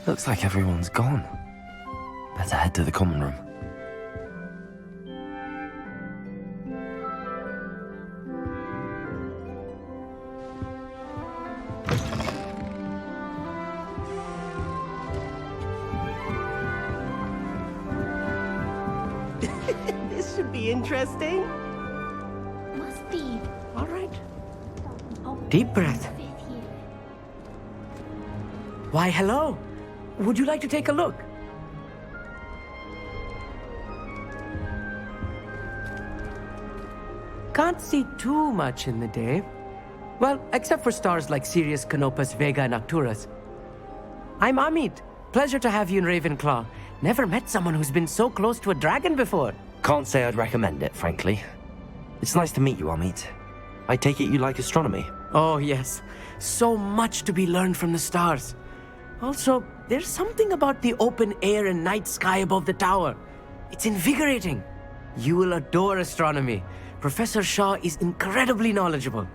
Looks like everyone's gone. Better head to the common room. This should be interesting. Must be. All right. Deep breath. Why, hello. Would you like to take a look? Can't see too much in the day. Well, except for stars like Sirius, Canopus, Vega, and Arcturus. I'm Amit. Pleasure to have you in Ravenclaw. Never met someone who's been so close to a dragon before. Can't say I'd recommend it, frankly. It's nice to meet you, Amit. I take it you like astronomy? Oh, yes. So much to be learned from the stars. Also, there's something about the open air and night sky above the tower. It's invigorating. You will adore astronomy. Professor Shaw is incredibly knowledgeable.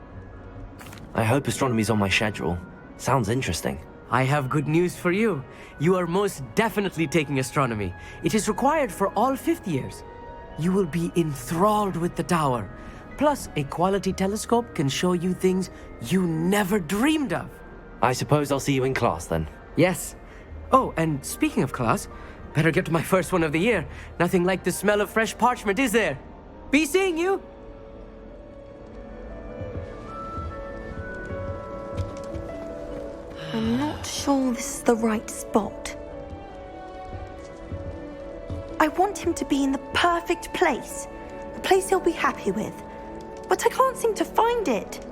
I hope astronomy's on my schedule. Sounds interesting. I have good news for you. You are most definitely taking astronomy. It is required for all 5th years. You will be enthralled with the tower. Plus, a quality telescope can show you things you never dreamed of. I suppose I'll see you in class then. Yes. Oh, and speaking of class, better get to my first one of the year. Nothing like the smell of fresh parchment, is there? Be seeing you! I'm not sure this is the right spot. I want him to be in the perfect place. A place he'll be happy with. But I can't seem to find it.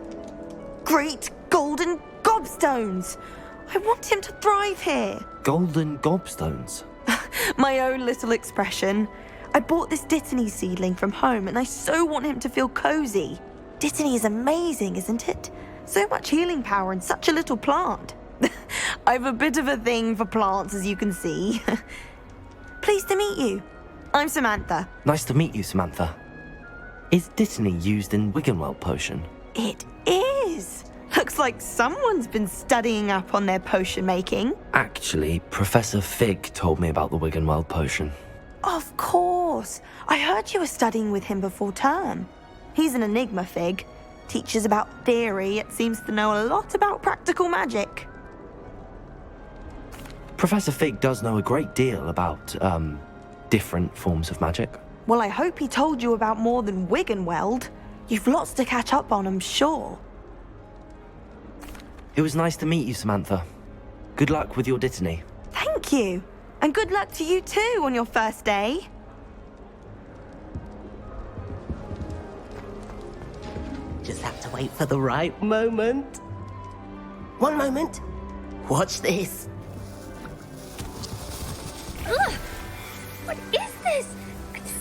Great golden gobstones! I want him to thrive here. Golden gobstones? My own little expression. I bought this Dittany seedling from home and I so want him to feel cozy. Dittany is amazing, isn't it? So much healing power in such a little plant. I've a bit of a thing for plants, as you can see. Pleased to meet you. I'm Samantha. Nice to meet you, Samantha. Is Dittany used in Wiggenweld potion? It is. Looks like someone's been studying up on their potion making. Actually, Professor Fig told me about the Wiggenweld potion. Of course. I heard you were studying with him before term. He's an enigma, Fig. Teaches about theory, yet seems to know a lot about practical magic. Professor Fig does know a great deal about, different forms of magic. Well, I hope he told you about more than Wiggenweld. You've lots to catch up on, I'm sure. It was nice to meet you, Samantha. Good luck with your Dittany. Thank you. And good luck to you too on your first day. Just have to wait for the right moment. One moment. Watch this. Ugh! What is this?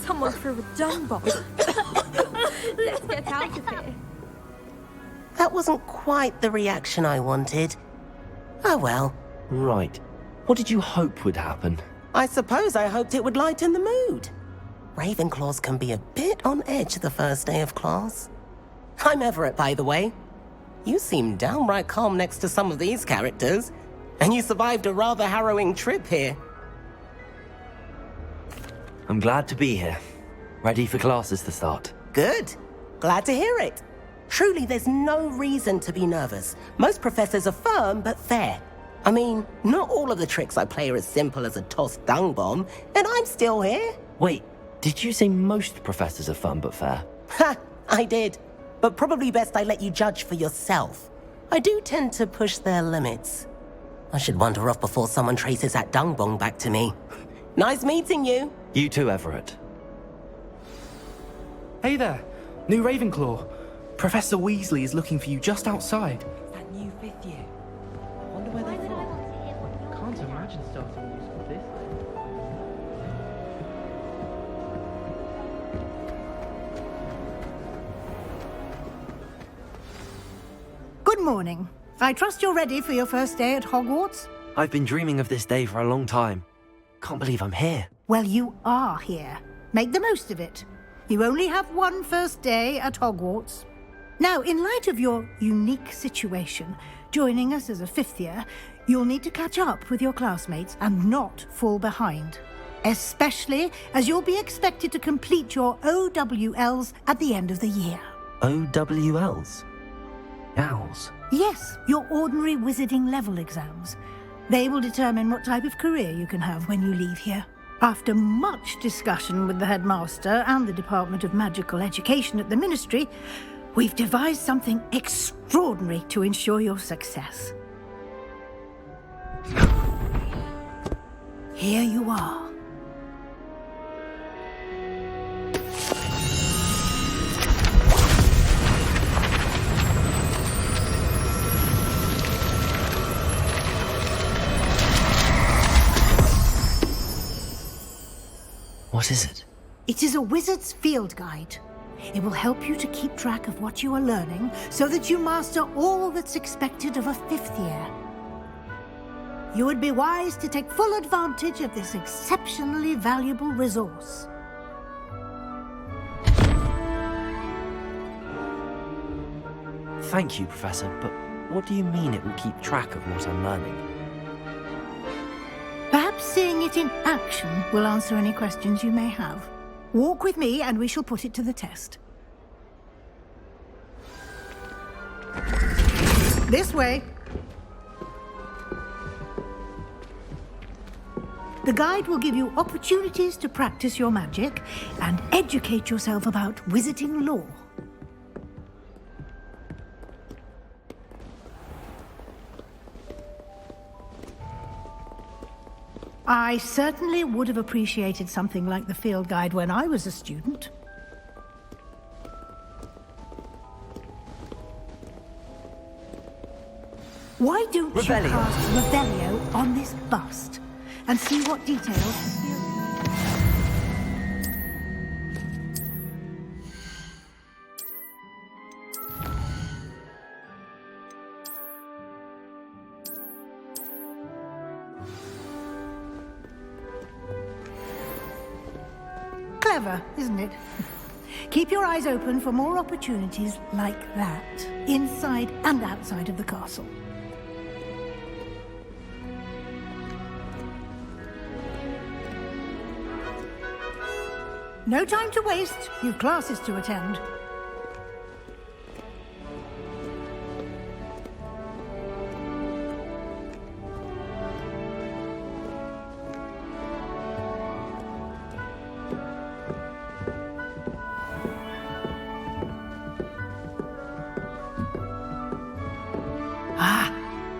Someone threw a dung bomb. Let's get out of here. That wasn't quite the reaction I wanted. Oh well. Right. What did you hope would happen? I suppose I hoped it would lighten the mood. Ravenclaws can be a bit on edge the first day of class. I'm Everett, by the way. You seem downright calm next to some of these characters, and you survived a rather harrowing trip here. I'm glad to be here. Ready for classes to start. Good. Glad to hear it. Truly, there's no reason to be nervous. Most professors are firm but fair. I mean, not all of the tricks I play are as simple as a tossed dung bomb, and I'm still here. Wait, did you say most professors are fun but fair? Ha! I did. But probably best I let you judge for yourself. I do tend to push their limits. I should wander off before someone traces that dung bomb back to me. Nice meeting you. You too, Everett. Hey there, new Ravenclaw. Professor Weasley is looking for you just outside. That new 5th year. I wonder where they're from. Can't imagine starting a new school this Good morning. I trust you're ready for your first day at Hogwarts? I've been dreaming of this day for a long time. Can't believe I'm here. Well, you are here. Make the most of it. You only have one first day at Hogwarts. Now, in light of your unique situation, joining us as a fifth year, you'll need to catch up with your classmates and not fall behind. Especially as you'll be expected to complete your OWLs at the end of the year. OWLs? Owls? Yes, your ordinary wizarding level exams. They will determine what type of career you can have when you leave here. After much discussion with the headmaster and the Department of Magical Education at the Ministry, we've devised something extraordinary to ensure your success. Here you are. What is it? It is a wizard's field guide. It will help you to keep track of what you are learning so that you master all that's expected of a fifth year. You would be wise to take full advantage of this exceptionally valuable resource. Thank you, Professor, but what do you mean it will keep track of what I'm learning? Perhaps seeing it in action will answer any questions you may have. Walk with me and we shall put it to the test. This way. The guide will give you opportunities to practice your magic and educate yourself about wizarding lore. I certainly would have appreciated something like the field guide when I was a student. Why don't you Revelio. cast Revelio on this bust and see what details the field Clever, isn't it? Keep your eyes open for more opportunities like that, inside and outside of the castle. No time to waste. You've classes to attend.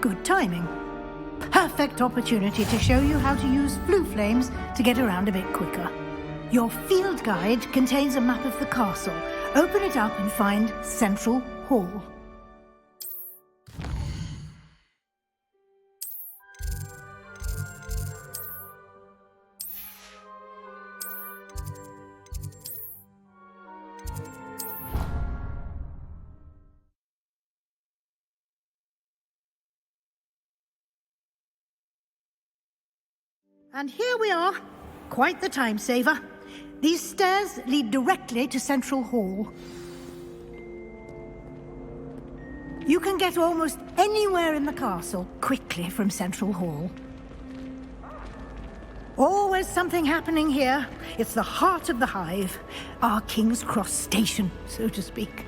Good timing. Perfect opportunity to show you how to use flue flames to get around a bit quicker. Your field guide contains a map of the castle. Open it up and find Central Hall. And here we are. Quite the time saver. These stairs lead directly to Central Hall. You can get almost anywhere in the castle quickly from Central Hall. Always something happening here. It's the heart of the hive. Our King's Cross station, so to speak.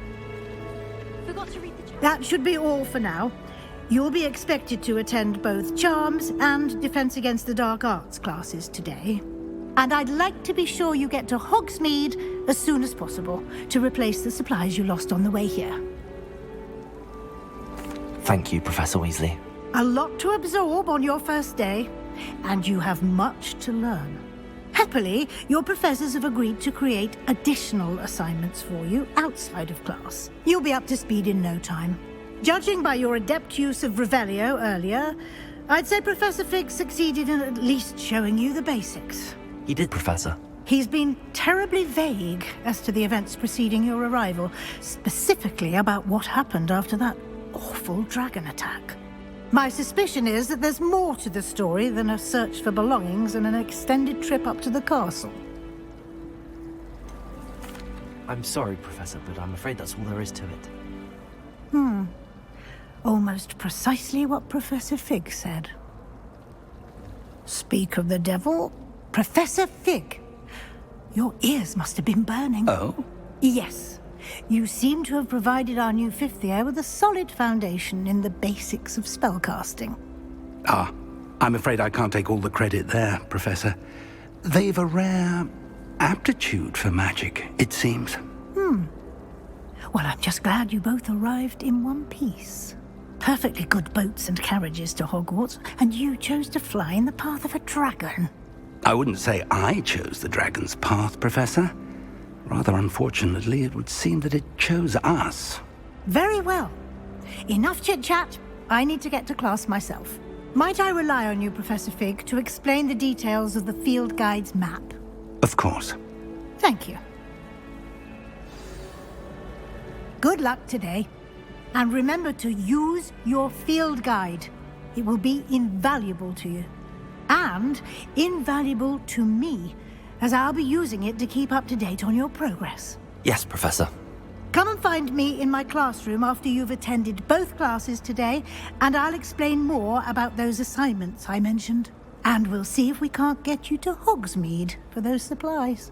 Forgot to read the chat. That should be all for now. You'll be expected to attend both Charms and Defense Against the Dark Arts classes today. And I'd like to be sure you get to Hogsmeade as soon as possible to replace the supplies you lost on the way here. Thank you, Professor Weasley. A lot to absorb on your first day, and you have much to learn. Happily, your professors have agreed to create additional assignments for you outside of class. You'll be up to speed in no time. Judging by your adept use of Revelio earlier, I'd say Professor Fig succeeded in at least showing you the basics. He did, Professor. He's been terribly vague as to the events preceding your arrival, specifically about what happened after that awful dragon attack. My suspicion is that there's more to the story than a search for belongings and an extended trip up to the castle. I'm sorry, Professor, but I'm afraid that's all there is to it. Almost precisely what Professor Fig said. Speak of the devil, Professor Fig. Your ears must have been burning. Oh? Yes. You seem to have provided our new fifth year with a solid foundation in the basics of spellcasting. Ah, I'm afraid I can't take all the credit there, Professor. They've a rare aptitude for magic, it seems. Well, I'm just glad you both arrived in one piece. Perfectly good boats and carriages to Hogwarts, and you chose to fly in the path of a dragon. I wouldn't say I chose the dragon's path, Professor. Rather unfortunately, it would seem that it chose us. Very well. Enough chit-chat. I need to get to class myself. Might I rely on you, Professor Fig, to explain the details of the field guide's map? Of course. Thank you. Good luck today. And remember to use your field guide. It will be invaluable to you. And invaluable to me, as I'll be using it to keep up to date on your progress. Yes, Professor. Come and find me in my classroom after you've attended both classes today, and I'll explain more about those assignments I mentioned. And we'll see if we can't get you to Hogsmeade for those supplies.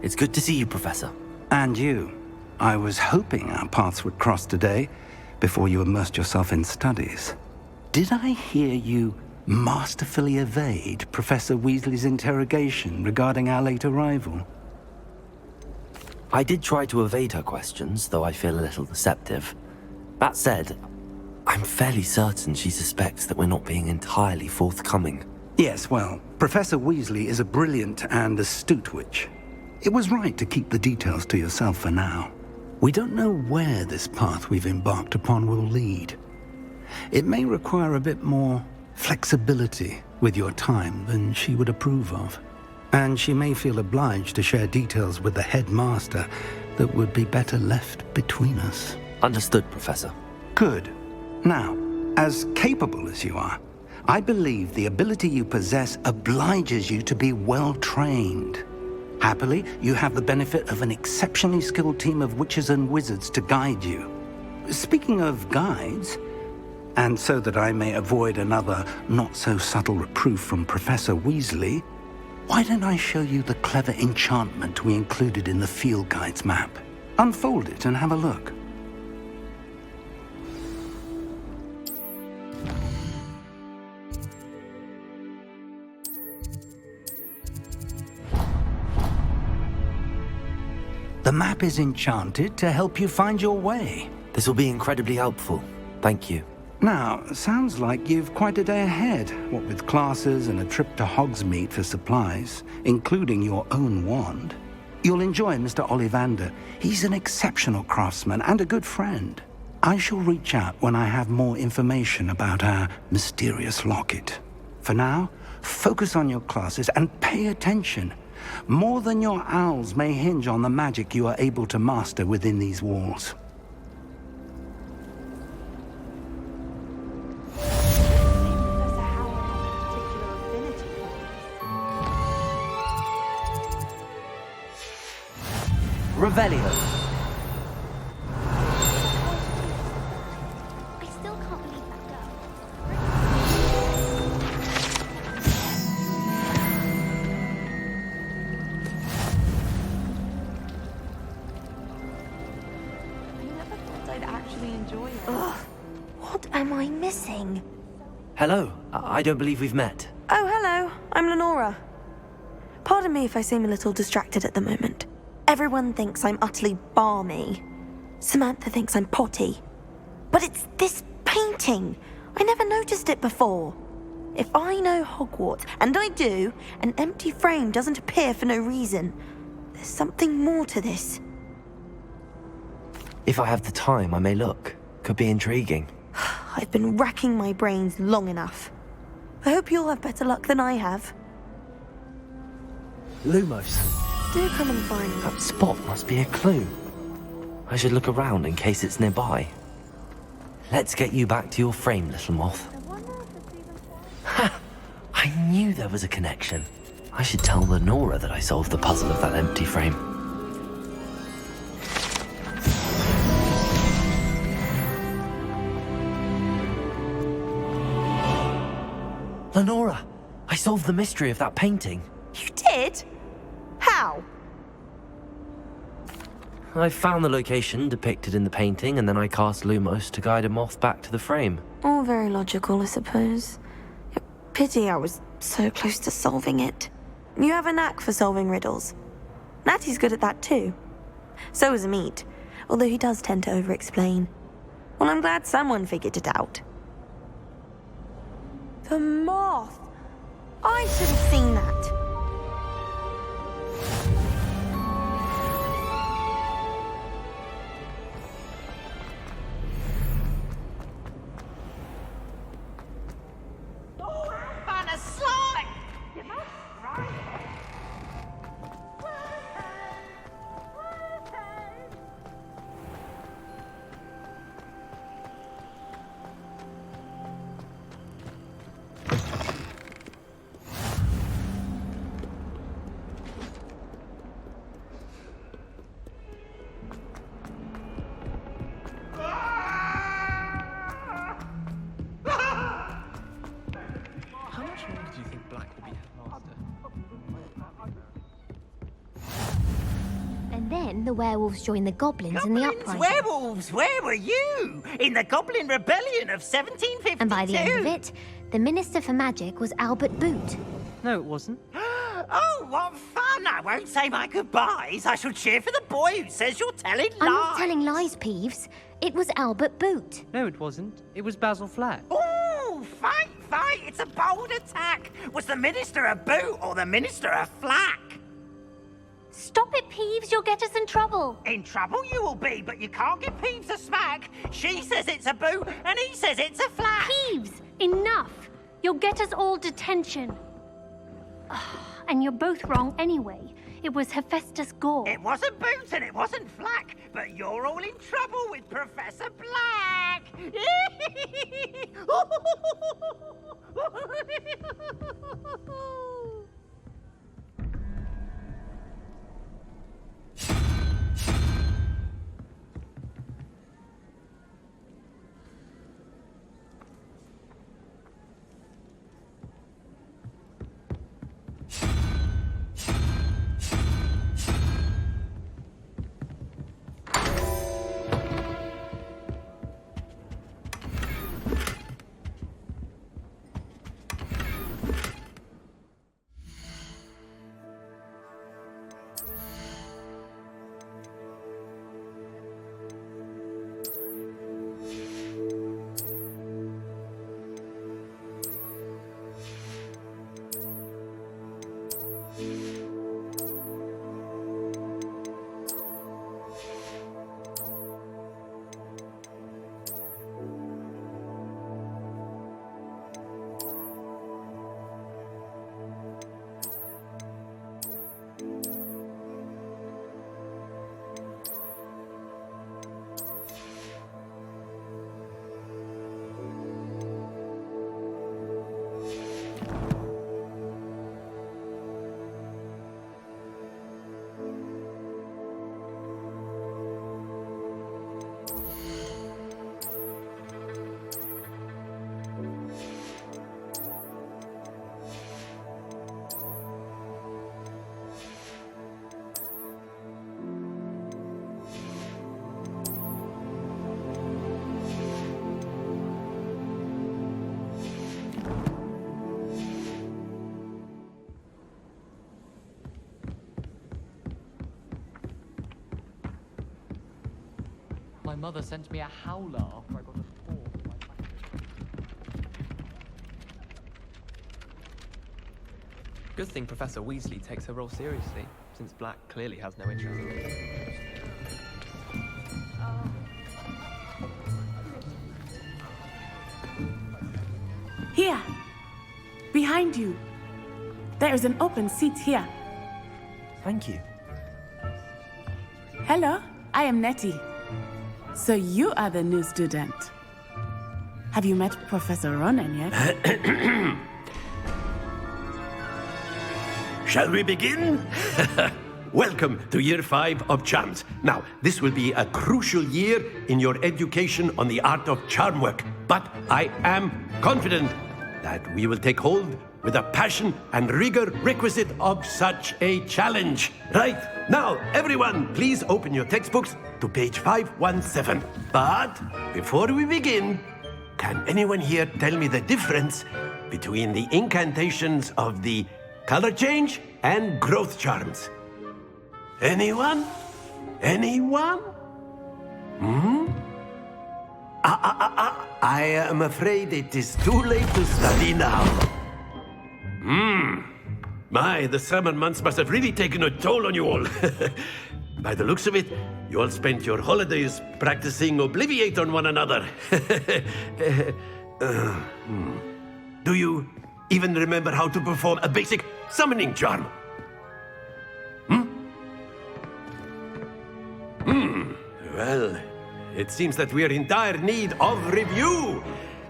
It's good to see you, Professor. And you. I was hoping our paths would cross today, before you immersed yourself in studies. Did I hear you masterfully evade Professor Weasley's interrogation regarding our late arrival? I did try to evade her questions, though I feel a little deceptive. That said, I'm fairly certain she suspects that we're not being entirely forthcoming. Yes, well, Professor Weasley is a brilliant and astute witch. It was right to keep the details to yourself for now. We don't know where this path we've embarked upon will lead. It may require a bit more flexibility with your time than she would approve of. And she may feel obliged to share details with the headmaster that would be better left between us. Understood, Professor. Good. Now, as capable as you are, I believe the ability you possess obliges you to be well trained. Happily, you have the benefit of an exceptionally skilled team of witches and wizards to guide you. Speaking of guides, and so that I may avoid another not-so-subtle reproof from Professor Weasley, why don't I show you the clever enchantment we included in the field guide's map? Unfold it and have a look. The map is enchanted to help you find your way. This will be incredibly helpful. Thank you. Now, sounds like you've quite a day ahead, what with classes and a trip to Hogsmeade for supplies, including your own wand. You'll enjoy Mr. Ollivander. He's an exceptional craftsman and a good friend. I shall reach out when I have more information about our mysterious locket. For now, focus on your classes and pay attention. More than your owls may hinge on the magic you are able to master within these walls. Revelio. I still can't believe that girl. I never thought I'd actually enjoy it. Ugh, what am I missing? Hello. I don't believe we've met. Oh, hello. I'm Lenora. Pardon me if I seem a little distracted at the moment. Everyone thinks I'm utterly balmy. Samantha thinks I'm potty. But it's this painting. I never noticed it before. If I know Hogwarts, and I do, an empty frame doesn't appear for no reason. There's something more to this. If I have the time, I may look. Could be intriguing. I've been racking my brains long enough. I hope you'll have better luck than I have. Lumos. Do come and find me. That spot must be a clue. I should look around in case it's nearby. Let's get you back to your frame, little moth. Ha! I knew there was a connection. I should tell Lenora that I solved the puzzle of that empty frame. Lenora, I solved the mystery of that painting. You did? How? I found the location depicted in the painting, and then I cast Lumos to guide a moth back to the frame. All very logical, I suppose. Pity I was so close to solving it. You have a knack for solving riddles. Natty's good at that too. So is Amit, although he does tend to over-explain. Well, I'm glad someone figured it out. The moth! I should have seen that. How much longer do you think Black will be headmaster? And then the werewolves joined the goblins in the uprising. Werewolves, where were you? In the Goblin Rebellion of 1752. And by the end of it, the Minister for Magic was Albert Boot. No, it wasn't. Oh, what fun! I won't say my goodbyes. I shall cheer for the boy who says you're telling lies. I'm not telling lies, Peeves. It was Albert Boot. No, it wasn't. It was Basil Flack. Oh, fight! It's a bold attack. Was the Minister a boot or the Minister a flack? Stop it, Peeves. You'll get us in trouble. In trouble you will be, but you can't give Peeves a smack. She says it's a boot and he says it's a flack. Peeves, enough. You'll get us all detention. And you're both wrong anyway. It was Hephaestus Gore. It wasn't boot and it wasn't flack, but you're all in trouble with Professor Black. My mother sent me a howler after I got a fall. Good thing Professor Weasley takes her role seriously, since Black clearly has no interest. Here! Behind you! There is an open seat here. Thank you. Hello, I am Nettie. So you are the new student. Have you met Professor Ronan yet? Shall we begin? Welcome to Year 5 of Charms. Now, this will be a crucial year in your education on the art of charm work, but I am confident that we will take hold with the passion and rigor requisite of such a challenge. Right, now, everyone, please open your textbooks to page 517. But before we begin, can anyone here tell me the difference between the incantations of the color change and growth charms? Anyone? Anyone? I am afraid it is too late to study now. My, the summer months must have really taken a toll on you all. By the looks of it, you all spent your holidays practicing Obliviate on one another. Do you even remember how to perform a basic summoning charm? Well, it seems that we are in dire need of review.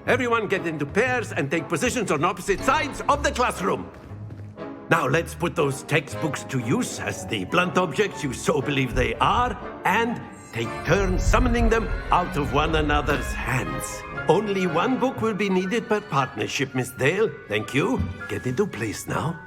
Everyone get into pairs and take positions on opposite sides of the classroom. Now let's put those textbooks to use as the blunt objects you so believe they are, and take turns summoning them out of one another's hands. Only one book will be needed per partnership, Miss Dale. Thank you. Get into place now.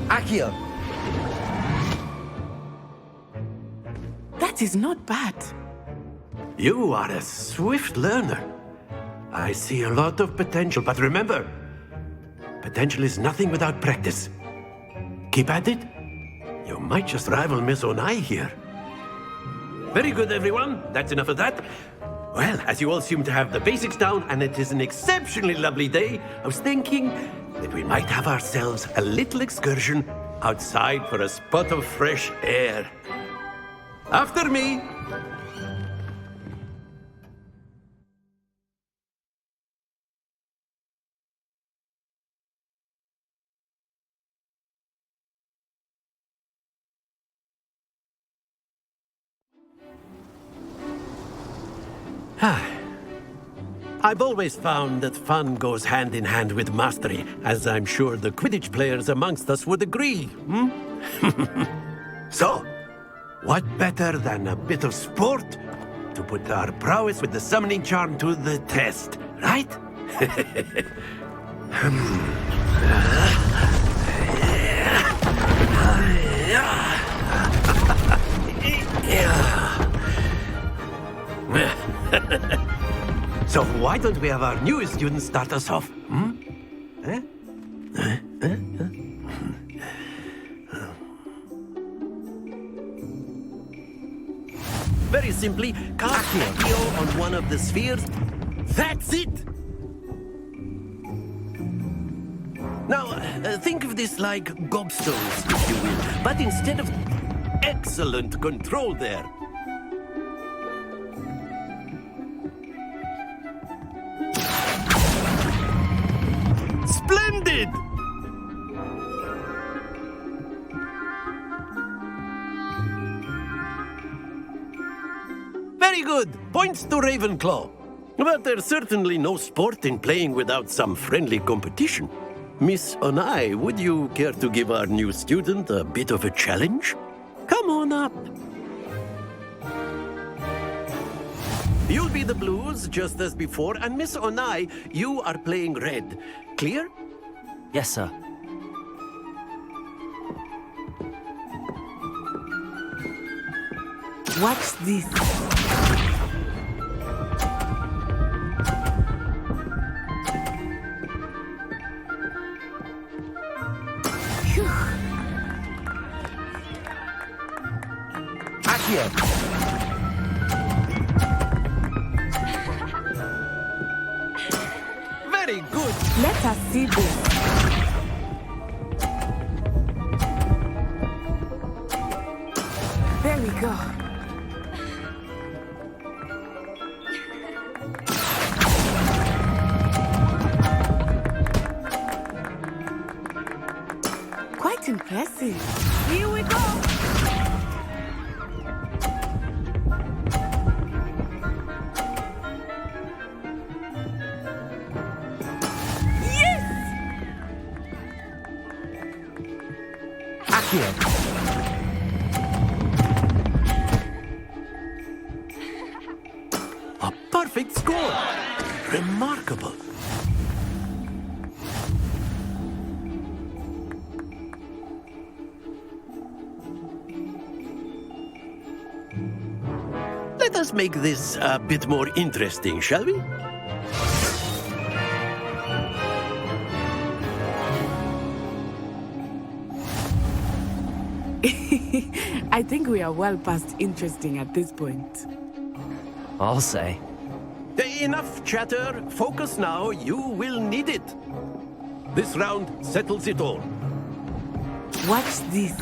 Accio! That is not bad. You are a swift learner. I see a lot of potential, but remember, potential is nothing without practice. Keep at it. You might just rival Miss Onai here. Very good, everyone. That's enough of that. Well, as you all seem to have the basics down, and it is an exceptionally lovely day, I was thinking that we might have ourselves a little excursion outside for a spot of fresh air. After me. I've always found that fun goes hand in hand with mastery, as I'm sure the Quidditch players amongst us would agree. So, what better than a bit of sport to put our prowess with the summoning charm to the test, right? So why don't we have our newest student start us off? Very simply, cast Accio on one of the spheres. That's it! Now, think of this like gobstones, if you will, but instead of excellent control there. Splendid! Very good. Points to Ravenclaw. But there's certainly no sport in playing without some friendly competition. Miss Onai, would you care to give our new student a bit of a challenge? Come on up. You'll be the blues, just as before, and Miss Onai, you are playing red. Clear? Yes, sir. Watch this. Accio! Very good. Let us see this. There we go. Quite impressive. Here we go. Accio. A perfect score! Remarkable. Let us make this a bit more interesting, shall we? I think we are well past interesting at this point. I'll say. Enough chatter. Focus now. You will need it. This round settles it all. Watch this.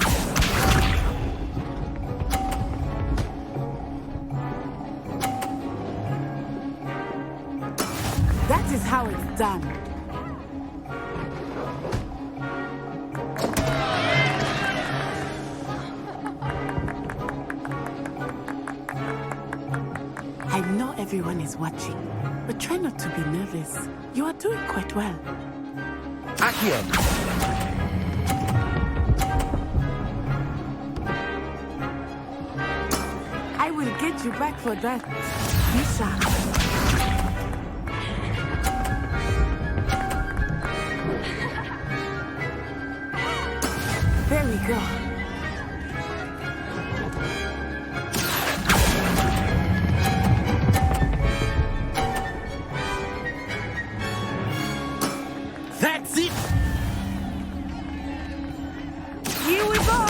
That is how it's done. I know everyone is watching, but try not to be nervous. You are doing quite well. Accio. I will get you back for that. Be sharp. There we go. That's it! Here we go!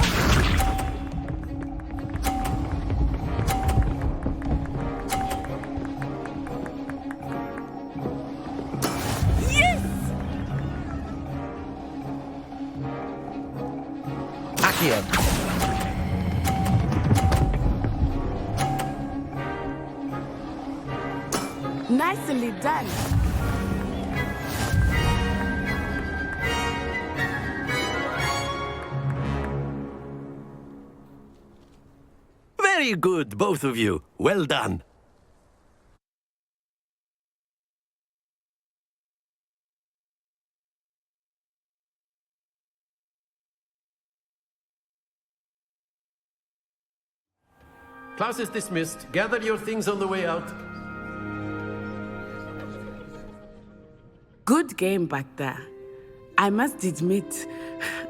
Yes! Accio. Nicely done. Very good, both of you. Well done. Class is dismissed. Gather your things on the way out. Good game back there. I must admit,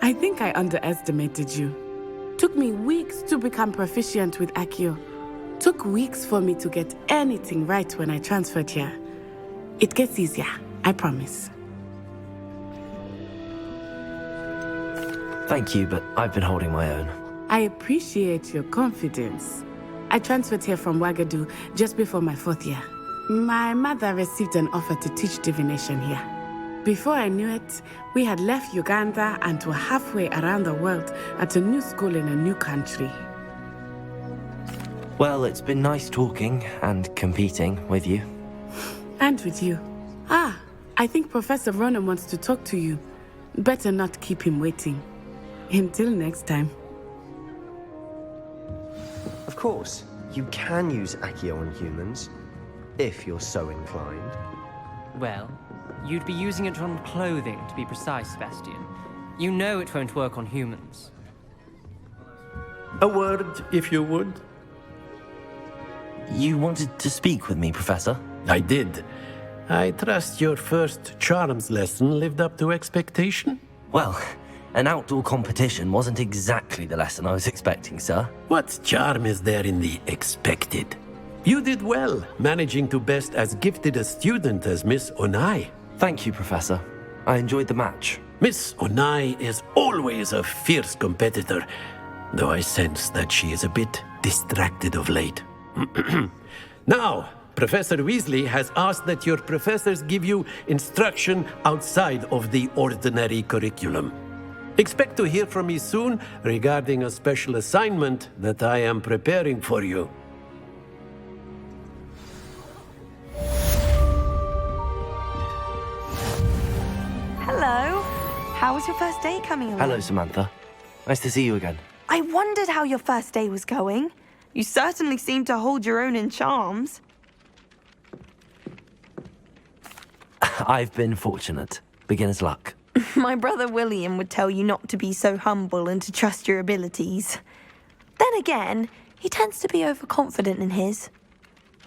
I think I underestimated you. Took me weeks to become proficient with Accio. Took weeks for me to get anything right when I transferred here. It gets easier, I promise. Thank you, but I've been holding my own. I appreciate your confidence. I transferred here from Ouagadougou just before my 4th year. My mother received an offer to teach divination here. Before I knew it, we had left Uganda and were halfway around the world at a new school in a new country. Well, it's been nice talking and competing with you. And with you. Ah, I think Professor Ronan wants to talk to you. Better not keep him waiting. Until next time. Of course, you can use Accio on humans, if you're so inclined. Well, you'd be using it on clothing, to be precise, Sebastian. You know it won't work on humans. A word, if you would. You wanted to speak with me, Professor? I did. I trust your first charms lesson lived up to expectation? Well, an outdoor competition wasn't exactly the lesson I was expecting, sir. What charm is there in the expected? You did well, managing to best as gifted a student as Miss Onai. Thank you, Professor. I enjoyed the match. Miss Onai is always a fierce competitor, though I sense that she is a bit distracted of late. Now, Professor Weasley has asked that your professors give you instruction outside of the ordinary curriculum. Expect to hear from me soon regarding a special assignment that I am preparing for you. Hello. How was your first day coming along? Hello, Samantha. Nice to see you again. I wondered how your first day was going. You certainly seem to hold your own in charms. I've been fortunate. Beginner's luck. My brother William would tell you not to be so humble and to trust your abilities. Then again, he tends to be overconfident in his.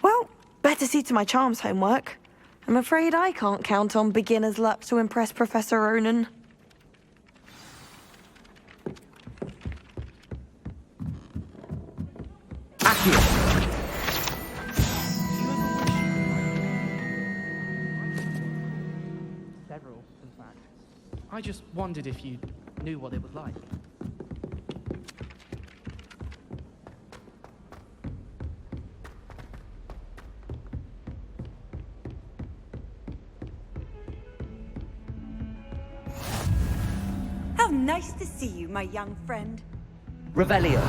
Well, better see to my charms homework. I'm afraid I can't count on beginner's luck to impress Professor Ronan. Several, in fact. I just wondered if you knew what it was like. How nice to see you, my young friend. Revelio.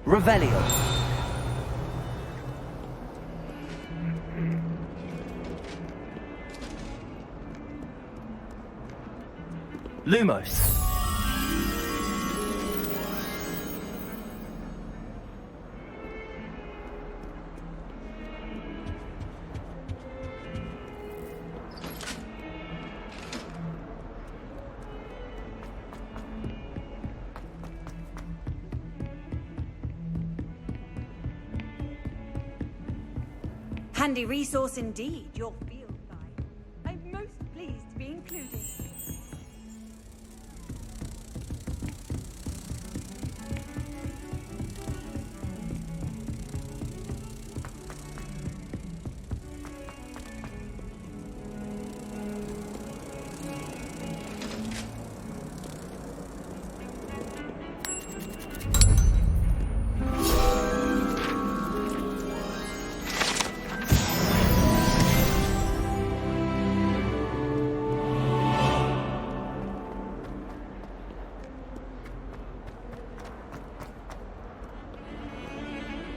Revelio. Lumos. Handy resource indeed, your field guide. I'm most pleased to be included.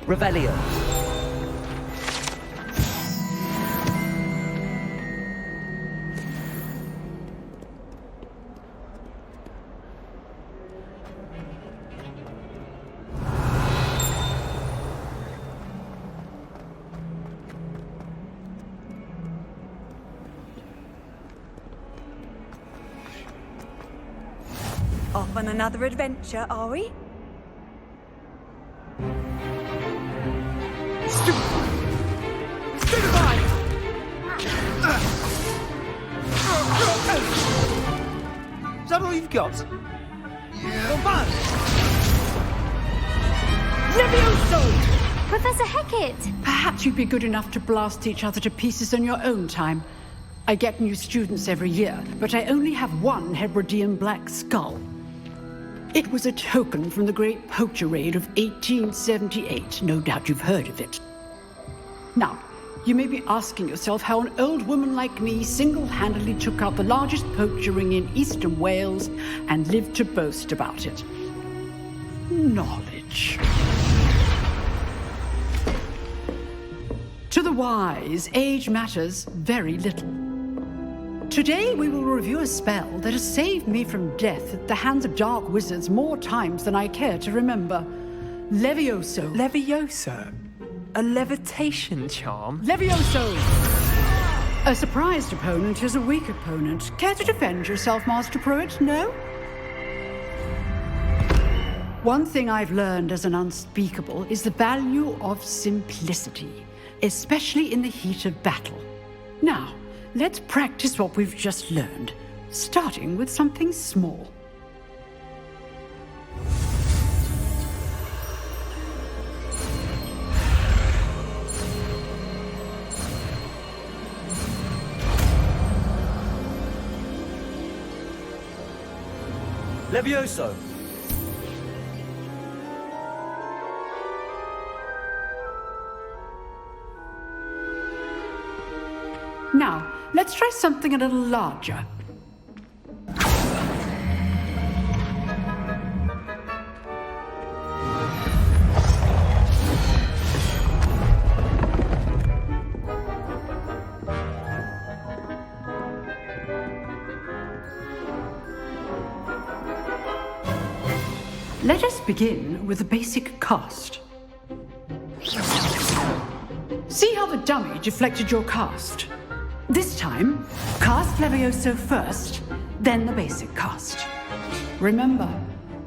Revelio. Off on another adventure, are we? Is that all you've got? Yeah. Levioso! Professor Hecat! Perhaps you'd be good enough to blast each other to pieces in your own time. I get new students every year, but I only have one Hebridean black skull. It was a token from the Great Poacher Raid of 1878. No doubt you've heard of it. Now, you may be asking yourself how an old woman like me single-handedly took out the largest poacher ring in eastern Wales and lived to boast about it. Knowledge. To the wise, age matters very little. Today we will review a spell that has saved me from death at the hands of dark wizards more times than I care to remember. Levioso. Levioso? A levitation charm? Levioso! A surprised opponent is a weak opponent. Care to defend yourself, Master Pruitt? No? One thing I've learned as an unspeakable is the value of simplicity, especially in the heat of battle. Now, let's practice what we've just learned, starting with something small. Levioso! let's try something a little larger. Let us begin with the basic cast. See how the dummy deflected your cast? This time, cast Levioso first, then the basic cast. Remember,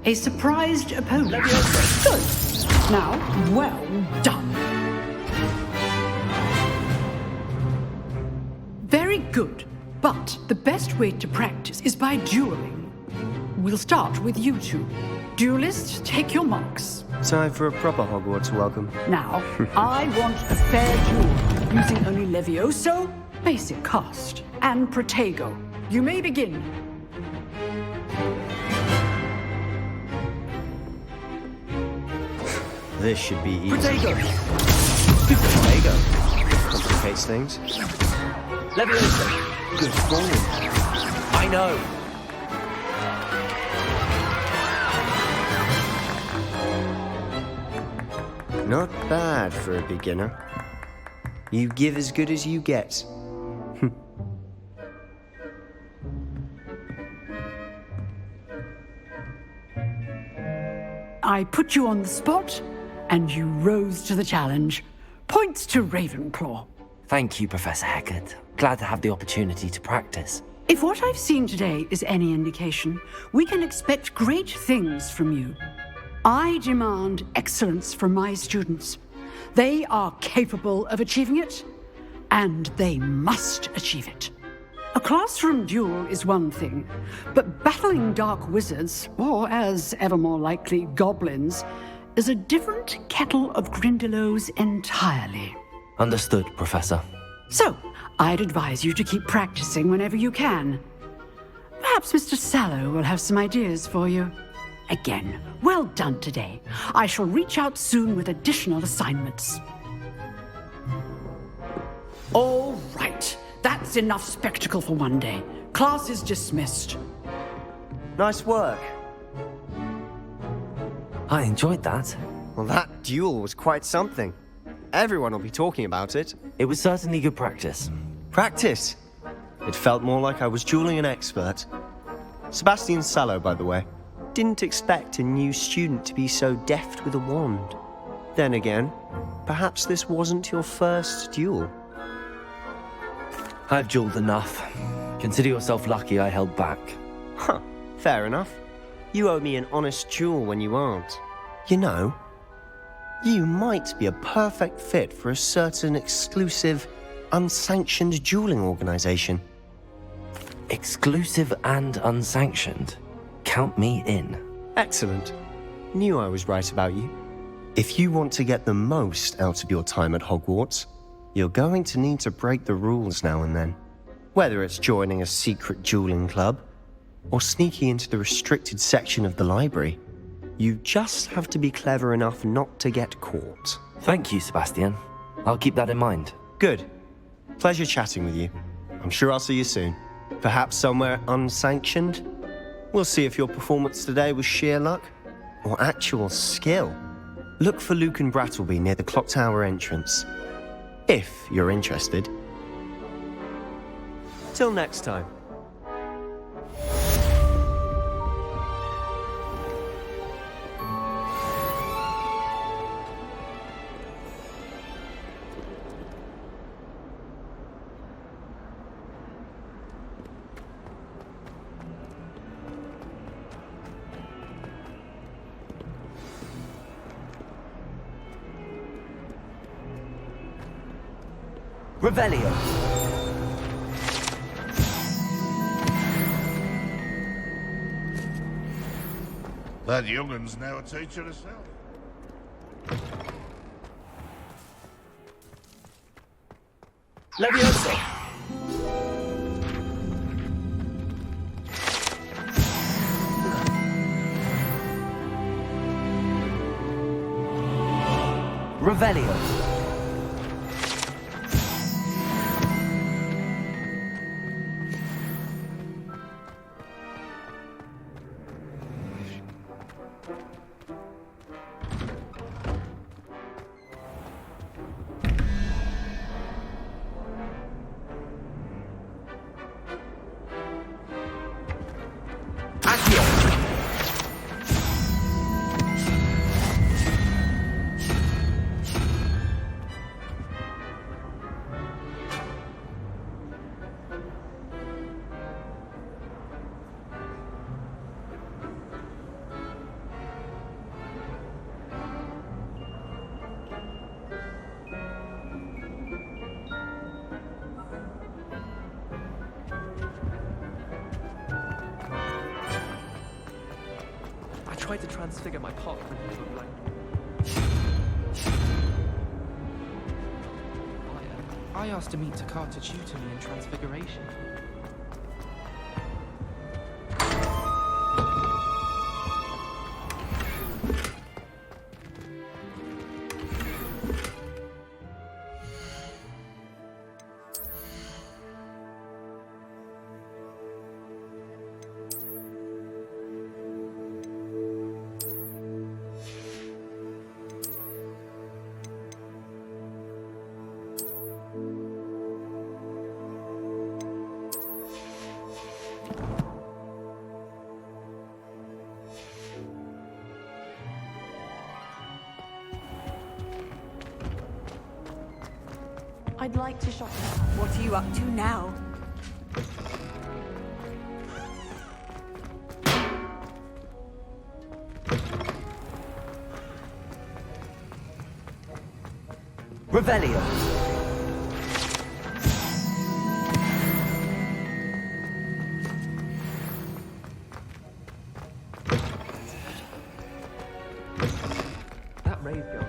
a surprised opponent. Levioso. Good. Now, well done. Very good. But the best way to practice is by dueling. We'll start with you two. Duelists, take your marks. Time for a proper Hogwarts welcome. Now, I want a fair duel, using only Levioso, basic cast, and Protego. You may begin. This should be easy. Protego! Protego. Complicates things. Levioso. Good form. I know. Not bad for a beginner. You give as good as you get. I put you on the spot, and you rose to the challenge. Points to Ravenclaw. Thank you, Professor Hecat. Glad to have the opportunity to practice. If what I've seen today is any indication, we can expect great things from you. I demand excellence from my students. They are capable of achieving it, and they must achieve it. A classroom duel is one thing, but battling dark wizards, or as ever more likely, goblins, is a different kettle of Grindylows entirely. Understood, Professor. So, I'd advise you to keep practicing whenever you can. Perhaps Mr. Sallow will have some ideas for you. Again, well done today. I shall reach out soon with additional assignments. All right. That's enough spectacle for one day. Class is dismissed. Nice work. I enjoyed that. Well, that duel was quite something. Everyone will be talking about it. It was certainly good practice. Practice? It felt more like I was dueling an expert. Sebastian Sallow, by the way. Didn't expect a new student to be so deft with a wand. Then again, perhaps this wasn't your first duel. I've dueled enough. Consider yourself lucky I held back. Huh, fair enough. You owe me an honest duel when you aren't. You know, you might be a perfect fit for a certain exclusive, unsanctioned dueling organization. Exclusive and unsanctioned? Count me in. Excellent. Knew I was right about you. If you want to get the most out of your time at Hogwarts, you're going to need to break the rules now and then. Whether it's joining a secret dueling club, or sneaking into the restricted section of the library, you just have to be clever enough not to get caught. Thank you, Sebastian. I'll keep that in mind. Good. Pleasure chatting with you. I'm sure I'll see you soon. Perhaps somewhere unsanctioned? We'll see if your performance today was sheer luck or actual skill. Look for Luke and Brattleby near the clock tower entrance. If you're interested. Till next time. Revelio. That youngun's now a teacher herself. Levioso. Revelio. tried to transfigure my pot into a blank. I asked Amit Takar to tutor me in Transfiguration. I'd like to shop. What are you up to now? Revelio. That rave girl.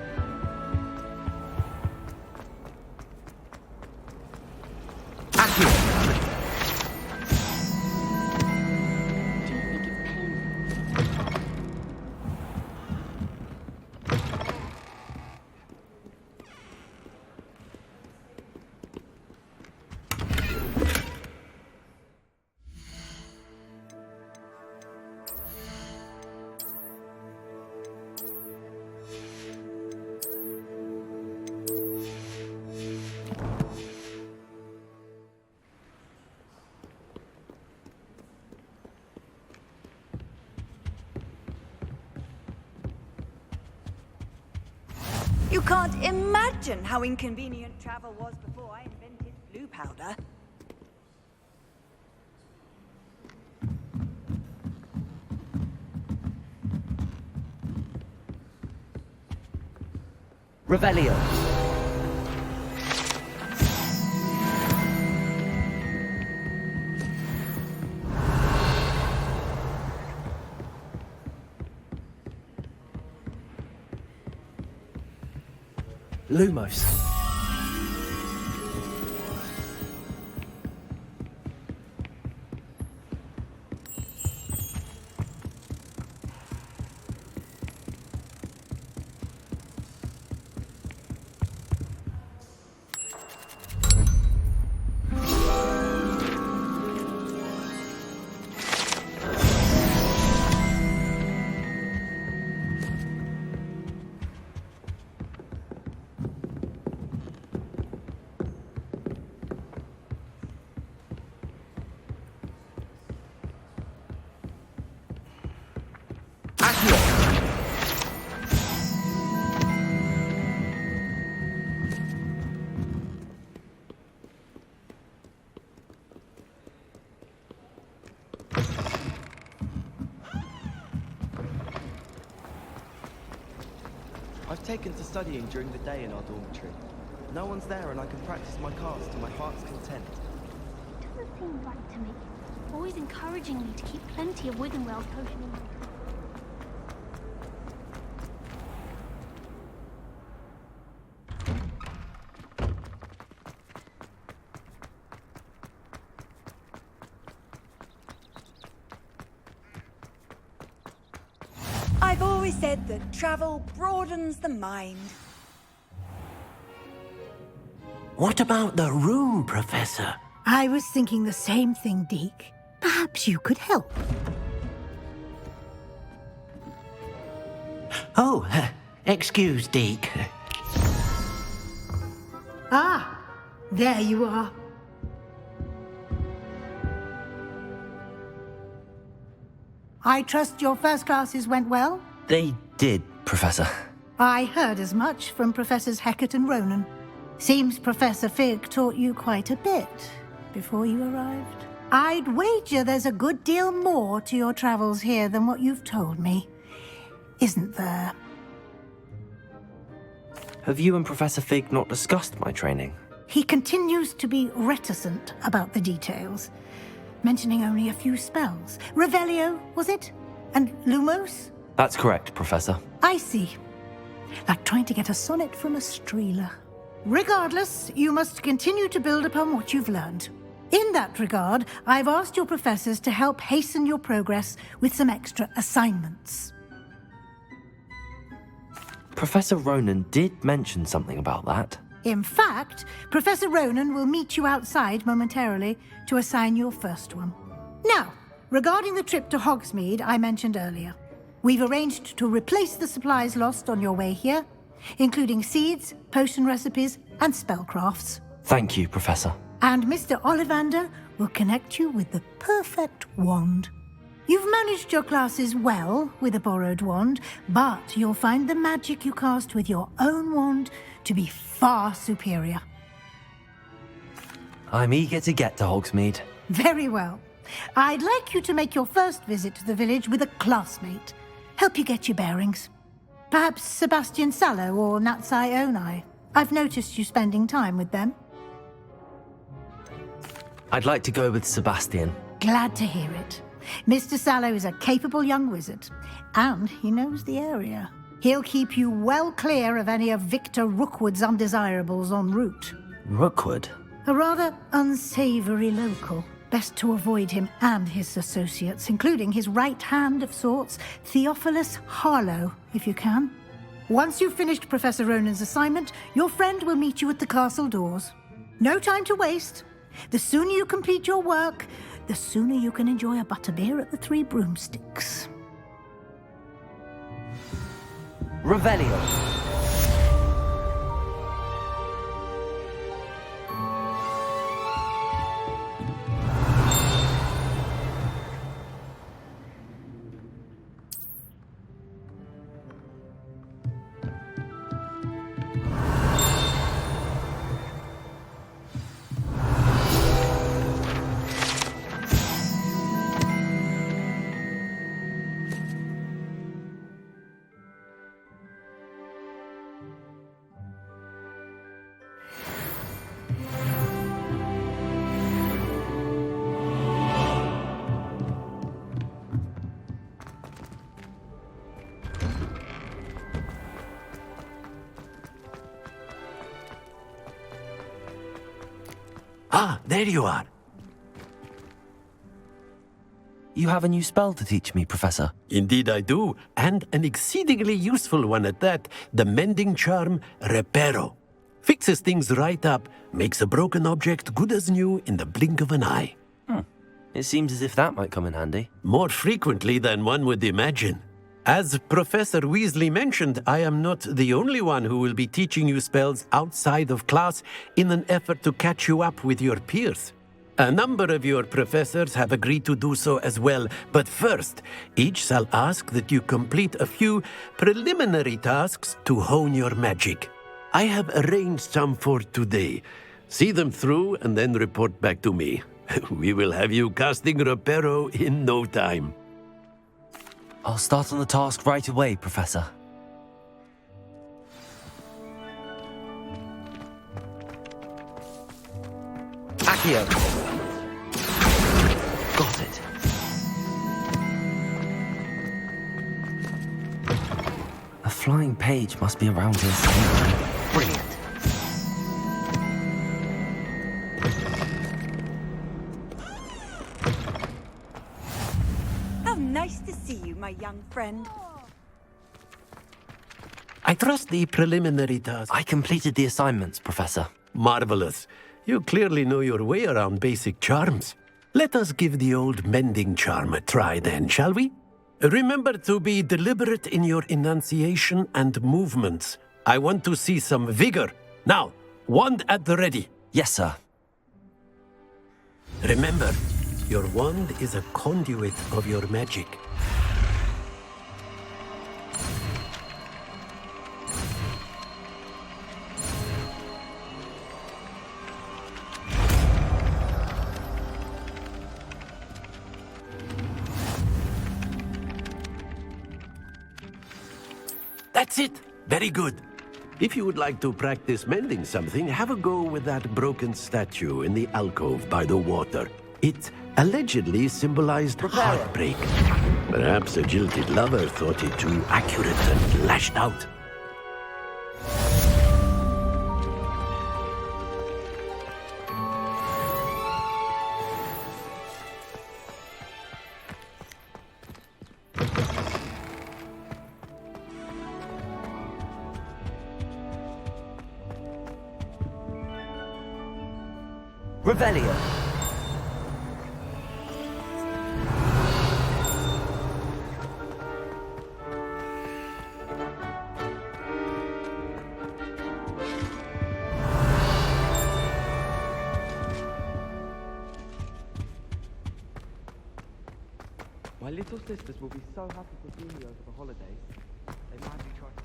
You can't imagine how inconvenient travel was before I invented blue powder. Revelio. Lumos. I've taken to studying during the day in our dormitory. No one's there and I can practice my cards to my heart's content. It doesn't seem right to me. Always encouraging me to keep plenty of Withenwell's potion in my car. I've always said that travel broadens the mind. What about the room, Professor? I was thinking the same thing, Deke. Perhaps you could help. Oh, excuse, Deke. Ah, there you are. I trust your first classes went well? They did, Professor. I heard as much from Professors Hecat and Ronan. Seems Professor Fig taught you quite a bit before you arrived. I'd wager there's a good deal more to your travels here than what you've told me. Isn't there? Have you and Professor Fig not discussed my training? He continues to be reticent about the details, mentioning only a few spells. Revelio, was it? And Lumos? That's correct, Professor. I see. Like trying to get a sonnet from a streeler. Regardless, you must continue to build upon what you've learned. In that regard, I've asked your professors to help hasten your progress with some extra assignments. Professor Ronan did mention something about that. In fact, Professor Ronan will meet you outside momentarily to assign your first one. Now, regarding the trip to Hogsmeade I mentioned earlier, we've arranged to replace the supplies lost on your way here, including seeds, potion recipes, and spellcrafts. Thank you, Professor. And Mr. Ollivander will connect you with the perfect wand. You've managed your classes well with a borrowed wand, but you'll find the magic you cast with your own wand to be far superior. I'm eager to get to Hogsmeade. Very well. I'd like you to make your first visit to the village with a classmate. Help you get your bearings. Perhaps Sebastian Sallow or Natsai Onai. I've noticed you spending time with them. I'd like to go with Sebastian. Glad to hear it. Mr. Sallow is a capable young wizard, and he knows the area. He'll keep you well clear of any of Victor Rookwood's undesirables en route. Rookwood? A rather unsavory local. Best to avoid him and his associates, including his right hand of sorts, Theophilus Harlow, if you can. Once you've finished Professor Ronan's assignment, your friend will meet you at the castle doors. No time to waste. The sooner you complete your work, the sooner you can enjoy a butterbeer at the Three Broomsticks. Revelio. Ah, there you are. You have a new spell to teach me, Professor. Indeed I do, and an exceedingly useful one at that. The mending charm, Reparo. Fixes things right up, makes a broken object good as new in the blink of an eye. It seems as if that might come in handy. More frequently than one would imagine. As Professor Weasley mentioned, I am not the only one who will be teaching you spells outside of class in an effort to catch you up with your peers. A number of your professors have agreed to do so as well, but first, each shall ask that you complete a few preliminary tasks to hone your magic. I have arranged some for today. See them through and then report back to me. We will have you casting Reparo in no time. I'll start on the task right away, Professor. Accio! Got it. A flying page must be around here somewhere. Brilliant. How nice to see you, my young friend. I trust the preliminary task. I completed the assignments, Professor. Marvelous. You clearly know your way around basic charms. Let us give the old mending charm a try then, shall we? Remember to be deliberate in your enunciation and movements. I want to see some vigor. Now, wand at the ready. Yes, sir. Remember, your wand is a conduit of your magic. That's it. Very good. If you would like to practice mending something, have a go with that broken statue in the alcove by the water. It allegedly symbolized heartbreak. Perhaps a jilted lover thought it too accurate and lashed out. Revelio. My little sisters will be so happy to see me over the holidays. They might be trying to...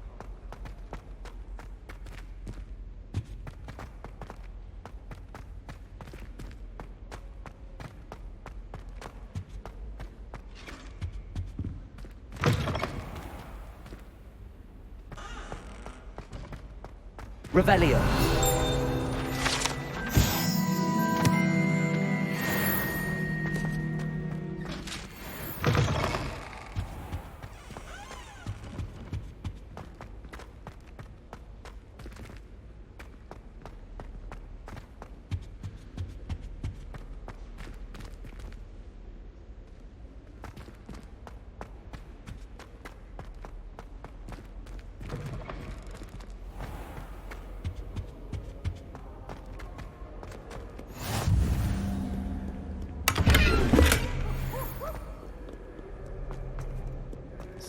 Revelio.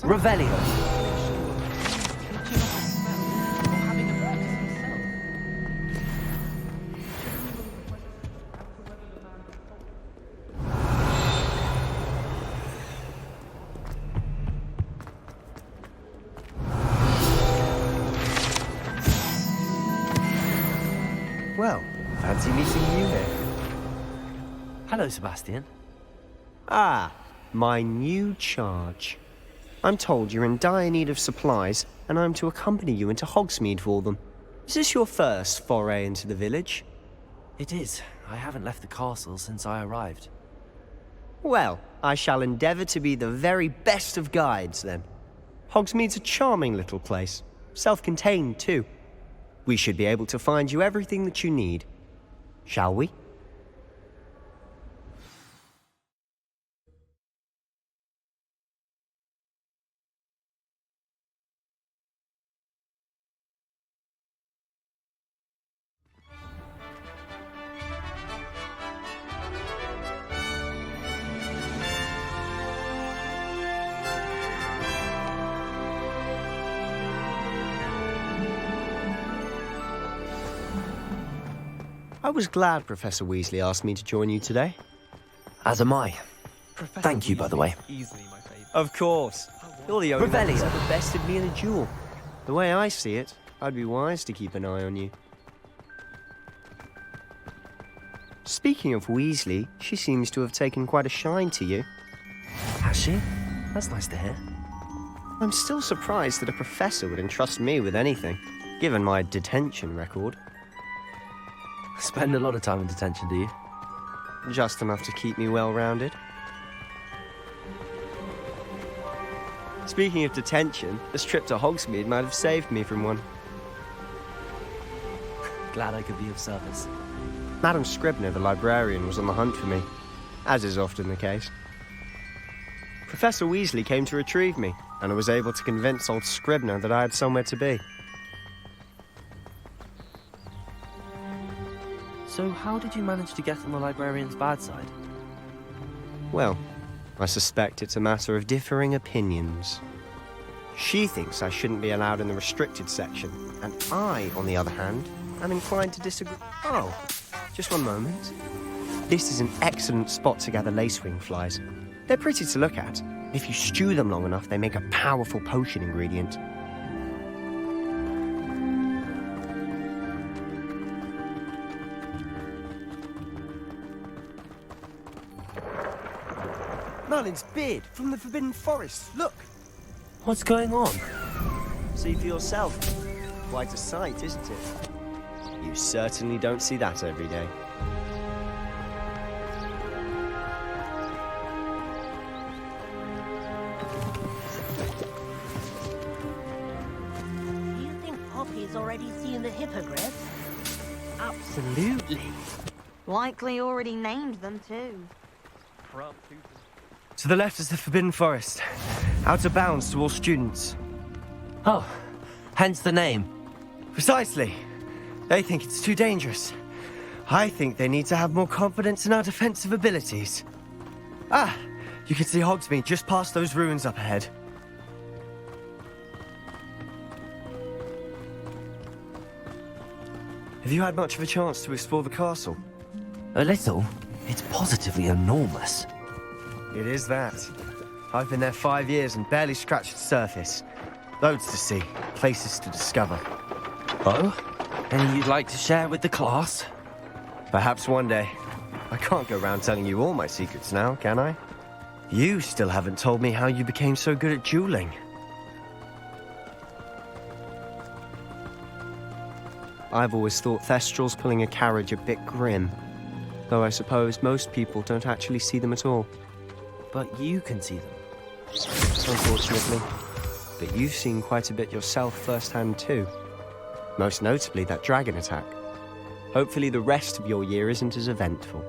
Revelio. Well, fancy meeting you here. Hello, Sebastian. Ah, my new charge. I'm told you're in dire need of supplies, and I'm to accompany you into Hogsmeade for them. Is this your first foray into the village? It is. I haven't left the castle since I arrived. Well, I shall endeavour to be the very best of guides, then. Hogsmeade's a charming little place. Self-contained, too. We should be able to find you everything that you need. Shall we? I was glad Professor Weasley asked me to join you today. As am I. Thank you, by the way. Easily my favourite. Of course. You're the only one who's Revelio. ever bested me in a duel. The way I see it, I'd be wise to keep an eye on you. Speaking of Weasley, she seems to have taken quite a shine to you. Has she? That's nice to hear. I'm still surprised that a professor would entrust me with anything, given my detention record. Spend a lot of time in detention, do you? Just enough to keep me well-rounded. Speaking of detention, this trip to Hogsmeade might have saved me from one. Glad I could be of service. Madam Scribner, the librarian, was on the hunt for me, as is often the case. Professor Weasley came to retrieve me, and I was able to convince old Scribner that I had somewhere to be. So how did you manage to get on the librarian's bad side? Well, I suspect it's a matter of differing opinions. She thinks I shouldn't be allowed in the restricted section, and I, on the other hand, am inclined to disagree. Oh, just one moment. This is an excellent spot to gather lacewing flies. They're pretty to look at. If you stew them long enough, they make a powerful potion ingredient. Merlin's beard from the Forbidden Forest. Look! What's going on? See for yourself. Quite a sight, isn't it? You certainly don't see that every day. the hippogriff? Absolutely. Likely already named them too. To the left is the Forbidden Forest. Out of bounds to all students. Oh, hence the name. Precisely. They think it's too dangerous. I think they need to have more confidence in our defensive abilities. Ah, you can see Hogsmeade just past those ruins up ahead. Have you had much of a chance to explore the castle? A little. It's positively enormous. It is that. I've been there 5 years and barely scratched the surface. Loads to see, places to discover. Oh? Any you'd like to share with the class? Perhaps one day. I can't go around telling you all my secrets now, can I? You still haven't told me how you became so good at dueling. I've always thought Thestrals pulling a carriage a bit grim. Though I suppose most people don't actually see them at all. But you can see them. Unfortunately. But you've seen quite a bit yourself firsthand too. Most notably that dragon attack. Hopefully the rest of your year isn't as eventful.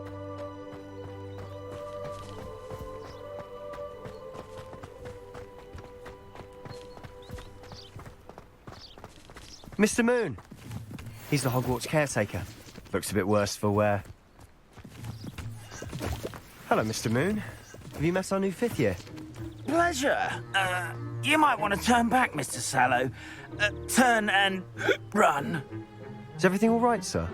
Mr. Moon! He's the Hogwarts caretaker. Looks a bit worse for wear. Hello, Mr. Moon. Have you met our new 5th year? Pleasure. You might want to turn back, Mr. Sallow. Turn and run. Is everything all right, sir?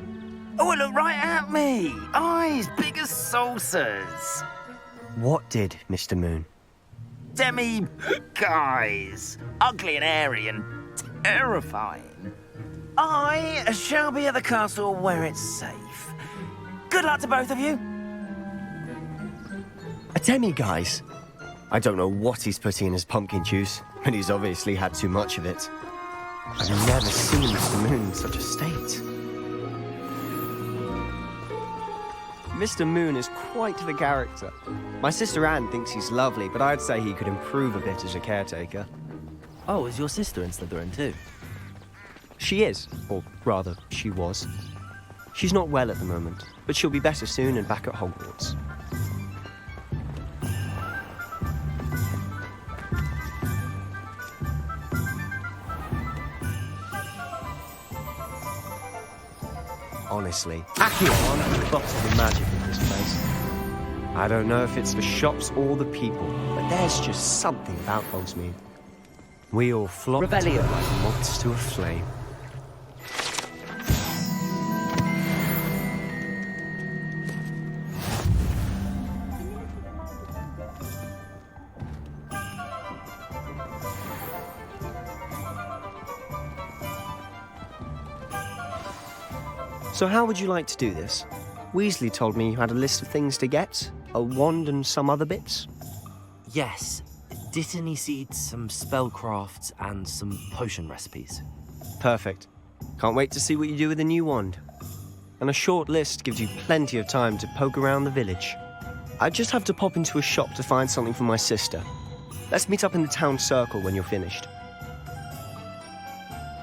Oh, look right at me. Eyes big as saucers. What did, Mr. Moon? Guys. Ugly and airy and terrifying. I shall be at the castle where it's safe. Good luck to both of you. A demi-guise? I don't know what he's putting in his pumpkin juice, but he's obviously had too much of it. I've never seen Mr. Moon in such a state. Mr. Moon is quite the character. My sister Anne thinks he's lovely, but I'd say he could improve a bit as a caretaker. Oh, is your sister in Slytherin too? She is, or rather, she was. She's not well at the moment, but she'll be better soon and back at Hogwarts. Honestly, Accio lost the magic of this place. I don't know if it's the shops or the people, but there's just something about Hogsmeade. We all flock to it like moths to a flame. So how would you like to do this? Weasley told me you had a list of things to get, a wand and some other bits. Yes. Dittany seeds, some spellcrafts, and some potion recipes. Perfect. Can't wait to see what you do with the new wand. And a short list gives you plenty of time to poke around the village. I just have to pop into a shop to find something for my sister. Let's meet up in the town circle when you're finished.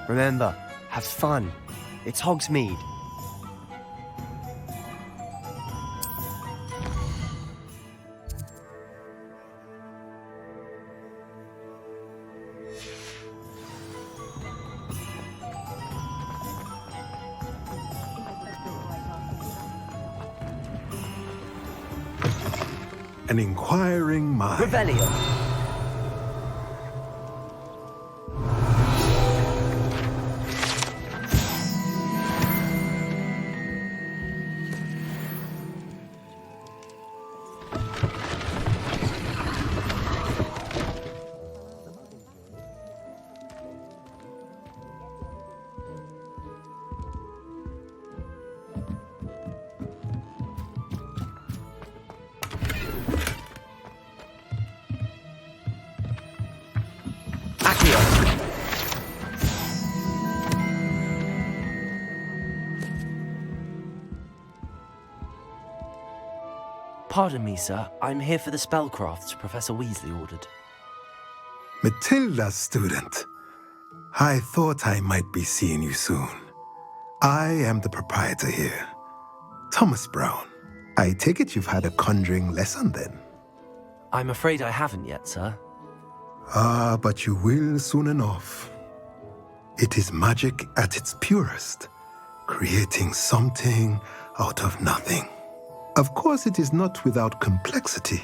Remember, have fun. It's Hogsmeade. An inquiring mind. Revelio. Pardon me, sir. I'm here for the spellcrafts Professor Weasley ordered. Matilda's student. I thought I might be seeing you soon. I am the proprietor here. Thomas Brown. I take it you've had a conjuring lesson then? I'm afraid I haven't yet, sir. Ah, but you will soon enough. It is magic at its purest, creating something out of nothing. Of course, it is not without complexity,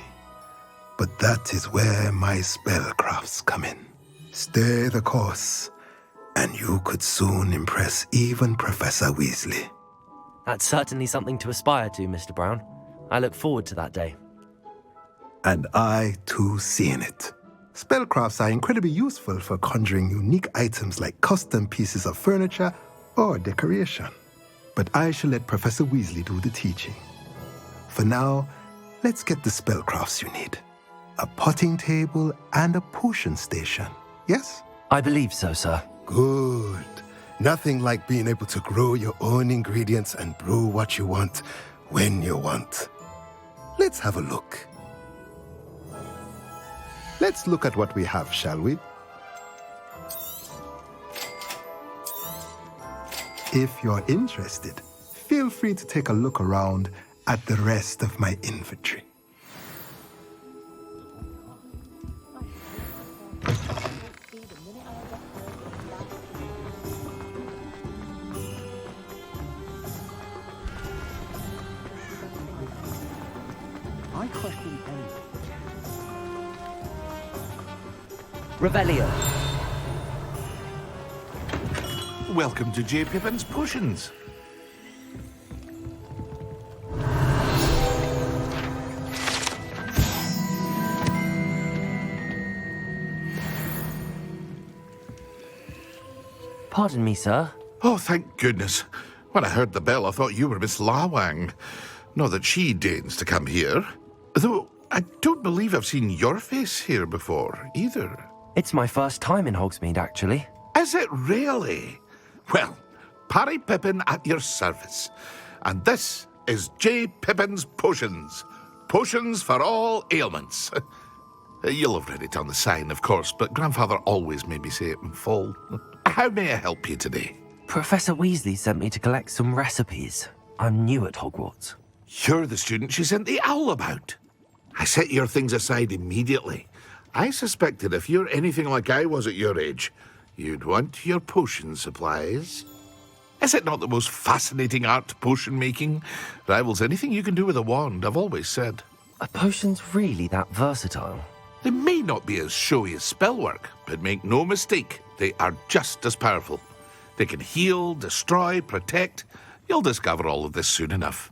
but that is where my spellcrafts come in. Stay the course, and you could soon impress even Professor Weasley. That's certainly something to aspire to, Mr. Brown. I look forward to that day. And I, too, see in it. Spellcrafts are incredibly useful for conjuring unique items like custom pieces of furniture or decoration. But I shall let Professor Weasley do the teaching. For now, let's get the spellcrafts you need. A potting table and a potion station, yes? I believe so, sir. Good. Nothing like being able to grow your own ingredients and brew what you want, when you want. Let's have a look. Let's look at what we have, shall we? If you're interested, feel free to take a look around at the rest of my inventory. I question anything. Revelio. Welcome to J. Pippin's Potions. Pardon me, sir. Oh, thank goodness. When I heard the bell, I thought you were Miss Lawang. Not that she deigns to come here. Though I don't believe I've seen your face here before, either. It's my first time in Hogsmeade, actually. Is it really? Well, Parry Pippin at your service. And this is J. Pippin's Potions. Potions for all ailments. You'll have read it on the sign, of course, but Grandfather always made me say it in full. How may I help you today? Professor Weasley sent me to collect some recipes. I'm new at Hogwarts. You're the student she sent the owl about. I set your things aside immediately. I suspected if you're anything like I was at your age, you'd want your potion supplies. Is it not the most fascinating art, potion making? Rivals anything you can do with a wand, I've always said. Are potions really that versatile? They may not be as showy as spellwork, but make no mistake, they are just as powerful. They can heal, destroy, protect. You'll discover all of this soon enough.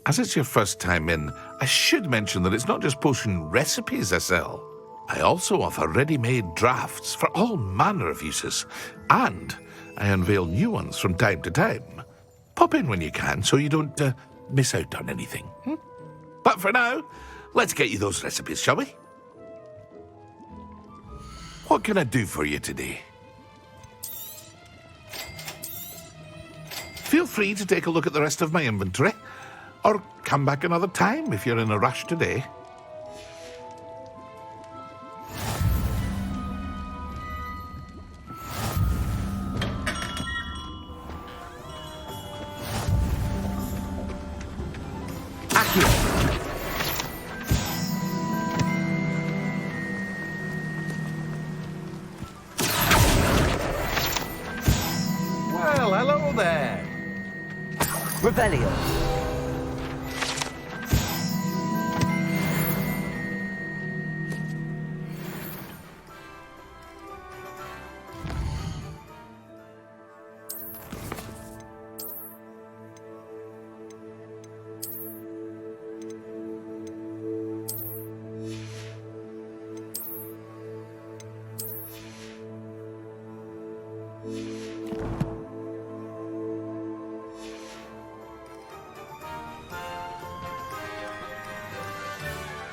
As it's your first time in, I should mention that it's not just potion recipes I sell. I also offer ready-made drafts for all manner of uses, and I unveil new ones from time to time. Pop in when you can so you don't miss out on anything. But for now, let's get you those recipes, shall we? What can I do for you today? Feel free to take a look at the rest of my inventory, or come back another time if you're in a rush today. Well, hello there. Revelio.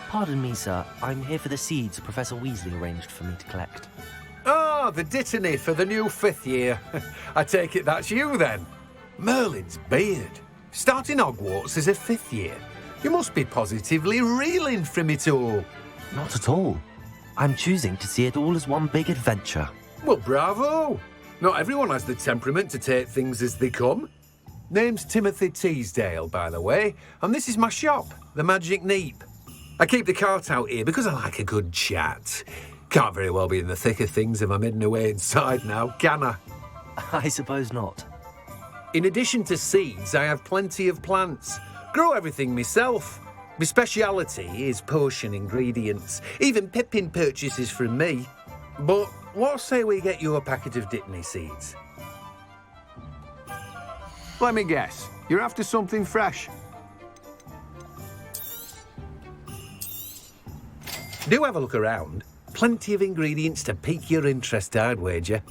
Pardon me, sir. I'm here for the seeds Professor Weasley arranged for me to collect. Ah, the dittany for the new 5th year. I take it that's you, then. Merlin's beard. Starting Hogwarts as a 5th year. You must be positively reeling from it all. Not at all. I'm choosing to see it all as one big adventure. Well, bravo. Not everyone has the temperament to take things as they come. Name's Timothy Teasdale, by the way, and this is my shop, the Magic Neep. I keep the cart out here because I like a good chat. Can't very well be in the thick of things if I'm hidden away inside now, can I? I suppose not. In addition to seeds, I have plenty of plants. Grow everything myself. My speciality is potion ingredients. Even Pippin purchases from me. But what say we get you a packet of Dittany seeds? Let me guess. You're after something fresh. Do have a look around. Plenty of ingredients to pique your interest, I'd wager.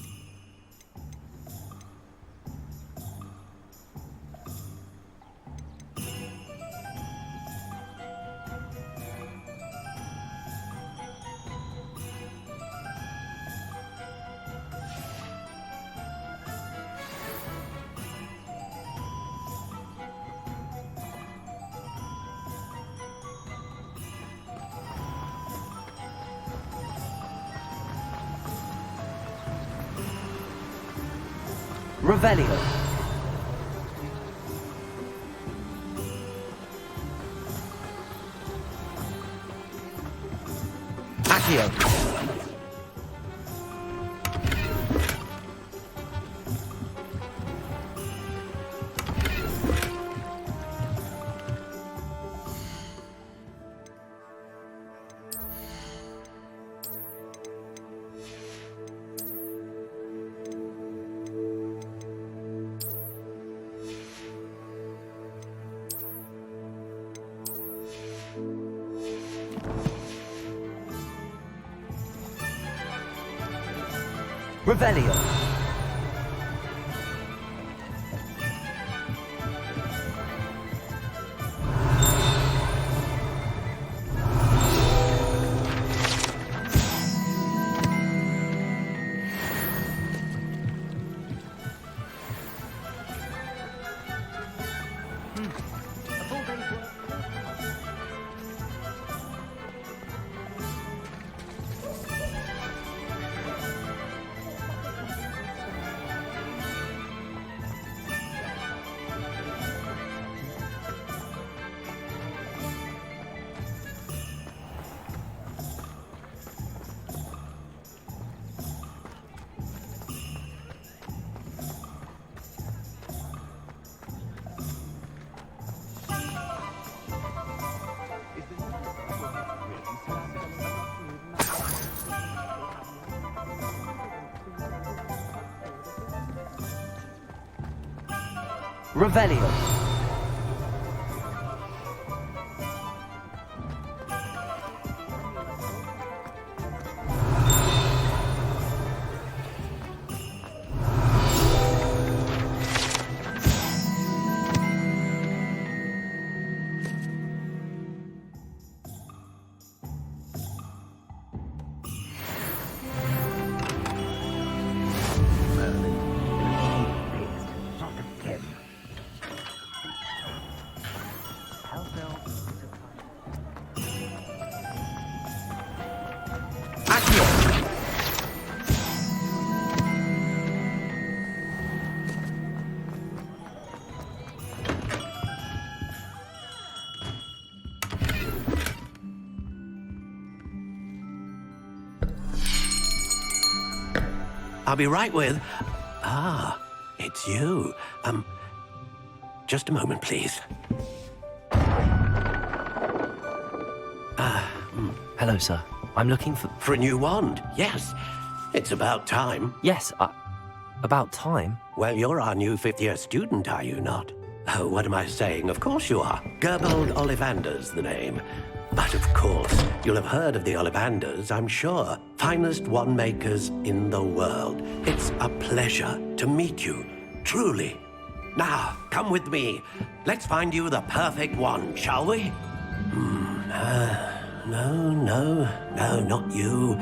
Revelio. Accio. Revelio. Revelio. I'll be right with... Ah, it's you. Just a moment, please. Hello, sir. I'm looking for... For a new wand, yes. It's about time. Yes, about time? Well, you're our new fifth-year student, are you not? Oh, what am I saying? Of course you are. Gerbold Ollivander's the name. But of course, you'll have heard of the Ollivanders, I'm sure. Finest wand makers in the world. It's a pleasure to meet you, truly. Now, come with me. Let's find you the perfect wand, shall we? No, not you.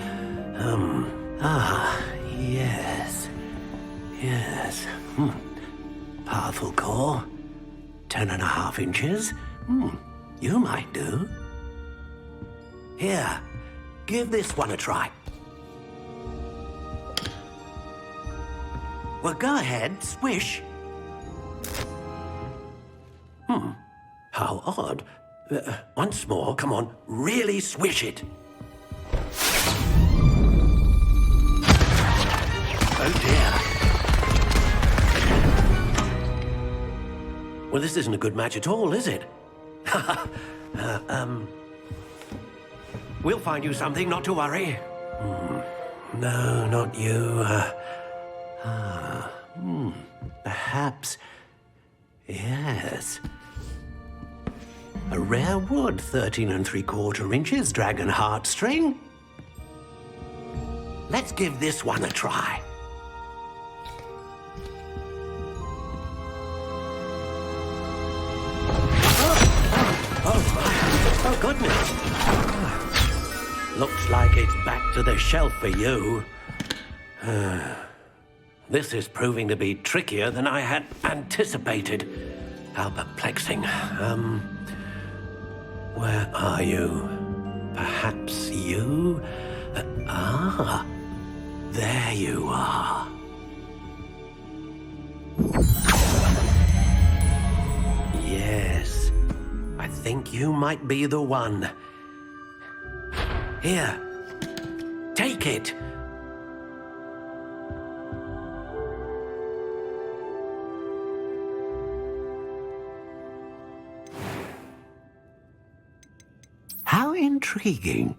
Yes. Powerful core. 10.5 inches. You might do. Here, give this one a try. Well, go ahead, swish. How odd. Once more, come on, really swish it. Oh dear. Well, this isn't a good match at all, is it? We'll find you something, not to worry. No, not you. Perhaps. Yes. A rare wood, 13 3/4 inches, dragon heartstring. Let's give this one a try. Oh, goodness. Looks like it's back to the shelf for you. This is proving to be trickier than I had anticipated. How perplexing. Where are you? Perhaps you? There you are. Yes, I think you might be the one. Here, take it. How intriguing.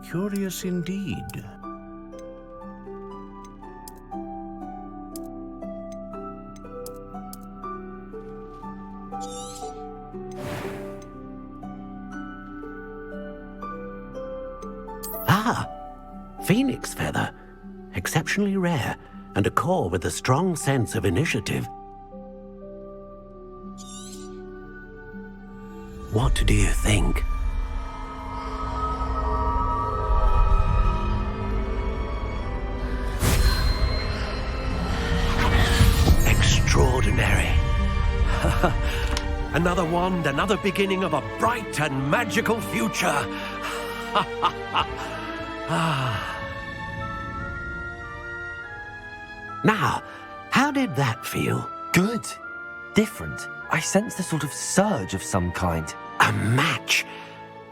Curious indeed. Phoenix feather. Exceptionally rare, and a core with a strong sense of initiative. What do you think? Extraordinary. Another wand, another beginning of a bright and magical future. Now, how did that feel? Good. Different. I sensed a sort of surge of some kind. A match.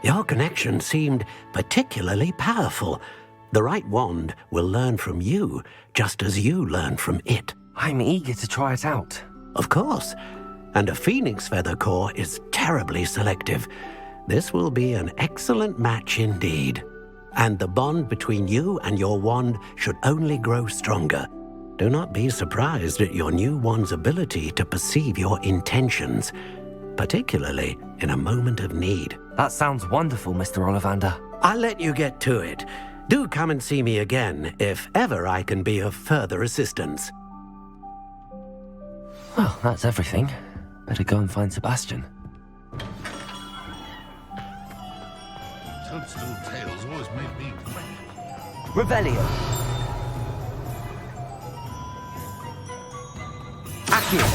Your connection seemed particularly powerful. The right wand will learn from you, just as you learn from it. I'm eager to try it out. Of course. And a phoenix feather core is terribly selective. This will be an excellent match indeed. And the bond between you and your wand should only grow stronger. Do not be surprised at your new wand's ability to perceive your intentions, particularly in a moment of need. That sounds wonderful, Mr. Ollivander. I'll let you get to it. Do come and see me again if ever I can be of further assistance. Well, that's everything. Better go and find Sebastian. Toadstool tales always made me crazy. Revelio. Accio.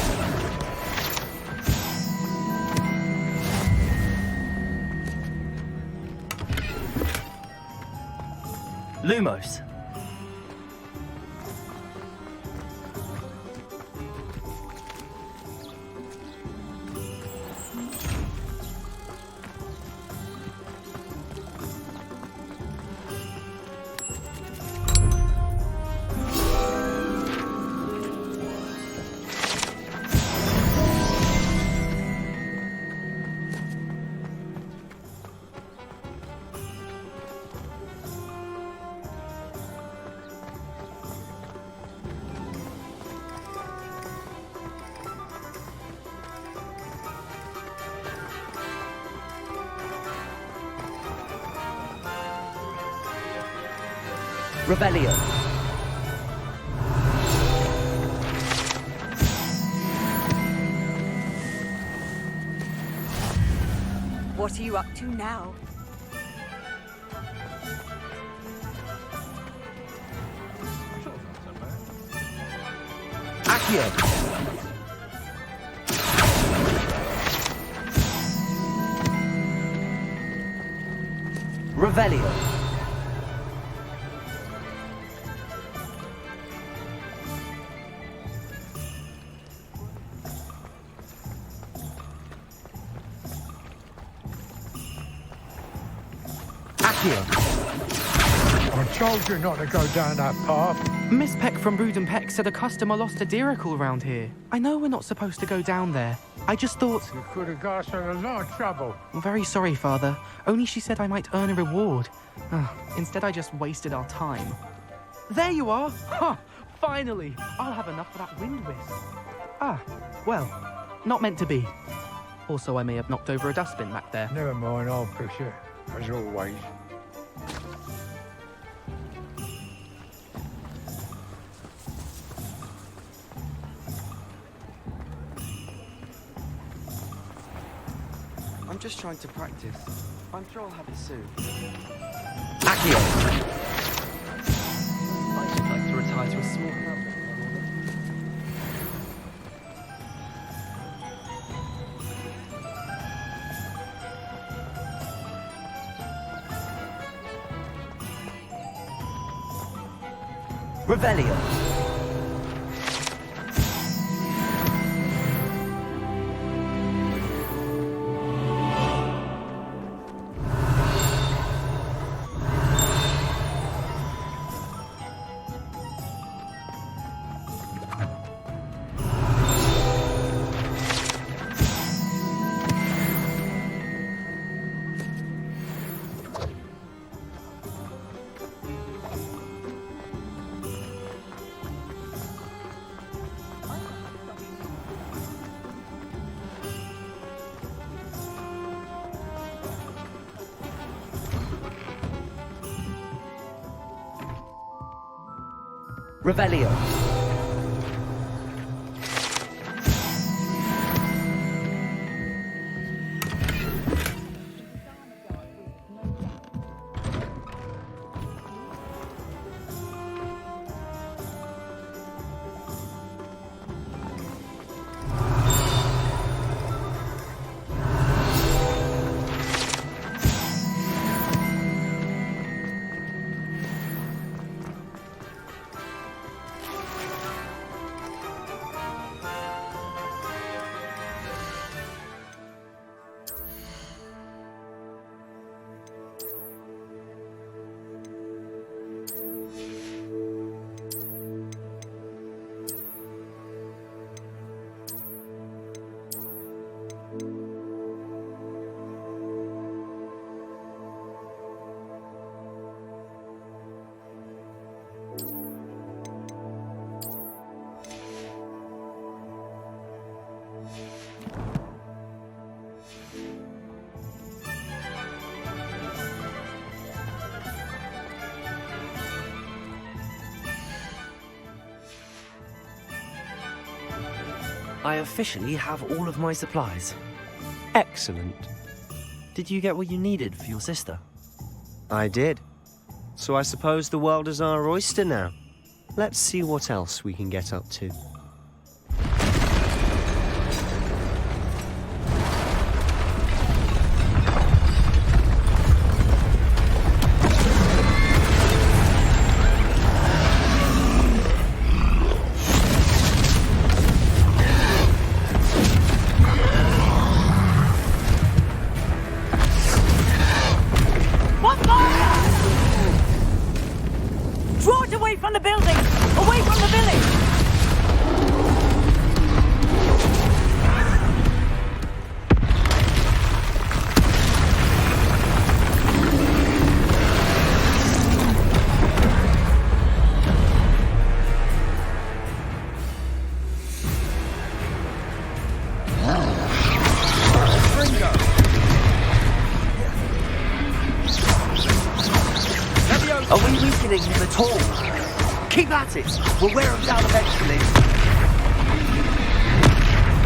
Lumos. Revelio. What are you up to now? Accio. Revelio. I told you not to go down that path. Miss Peck from Brood and Peck said a customer lost a deeracle around here. I know we're not supposed to go down there. I just thought... You could have got us in a lot of trouble. I'm very sorry, Father. Only she said I might earn a reward. Instead, I just wasted our time. There you are! Ha! Finally! I'll have enough for that wind whisk. Well, not meant to be. Also, I may have knocked over a dustbin back there. Never mind, I'll push it, as always. I'm just trying to practice. I'm sure I'll have it soon. Accio! I should like to retire to a small house. Revelio. Revelio. I officially have all of my supplies. Excellent. Did you get what you needed for your sister? I did. So I suppose the world is our oyster now. Let's see what else we can get up to. Draw it away from the building! Away from the village! Are we weakening him at all? Keep at it! We'll wear him down eventually.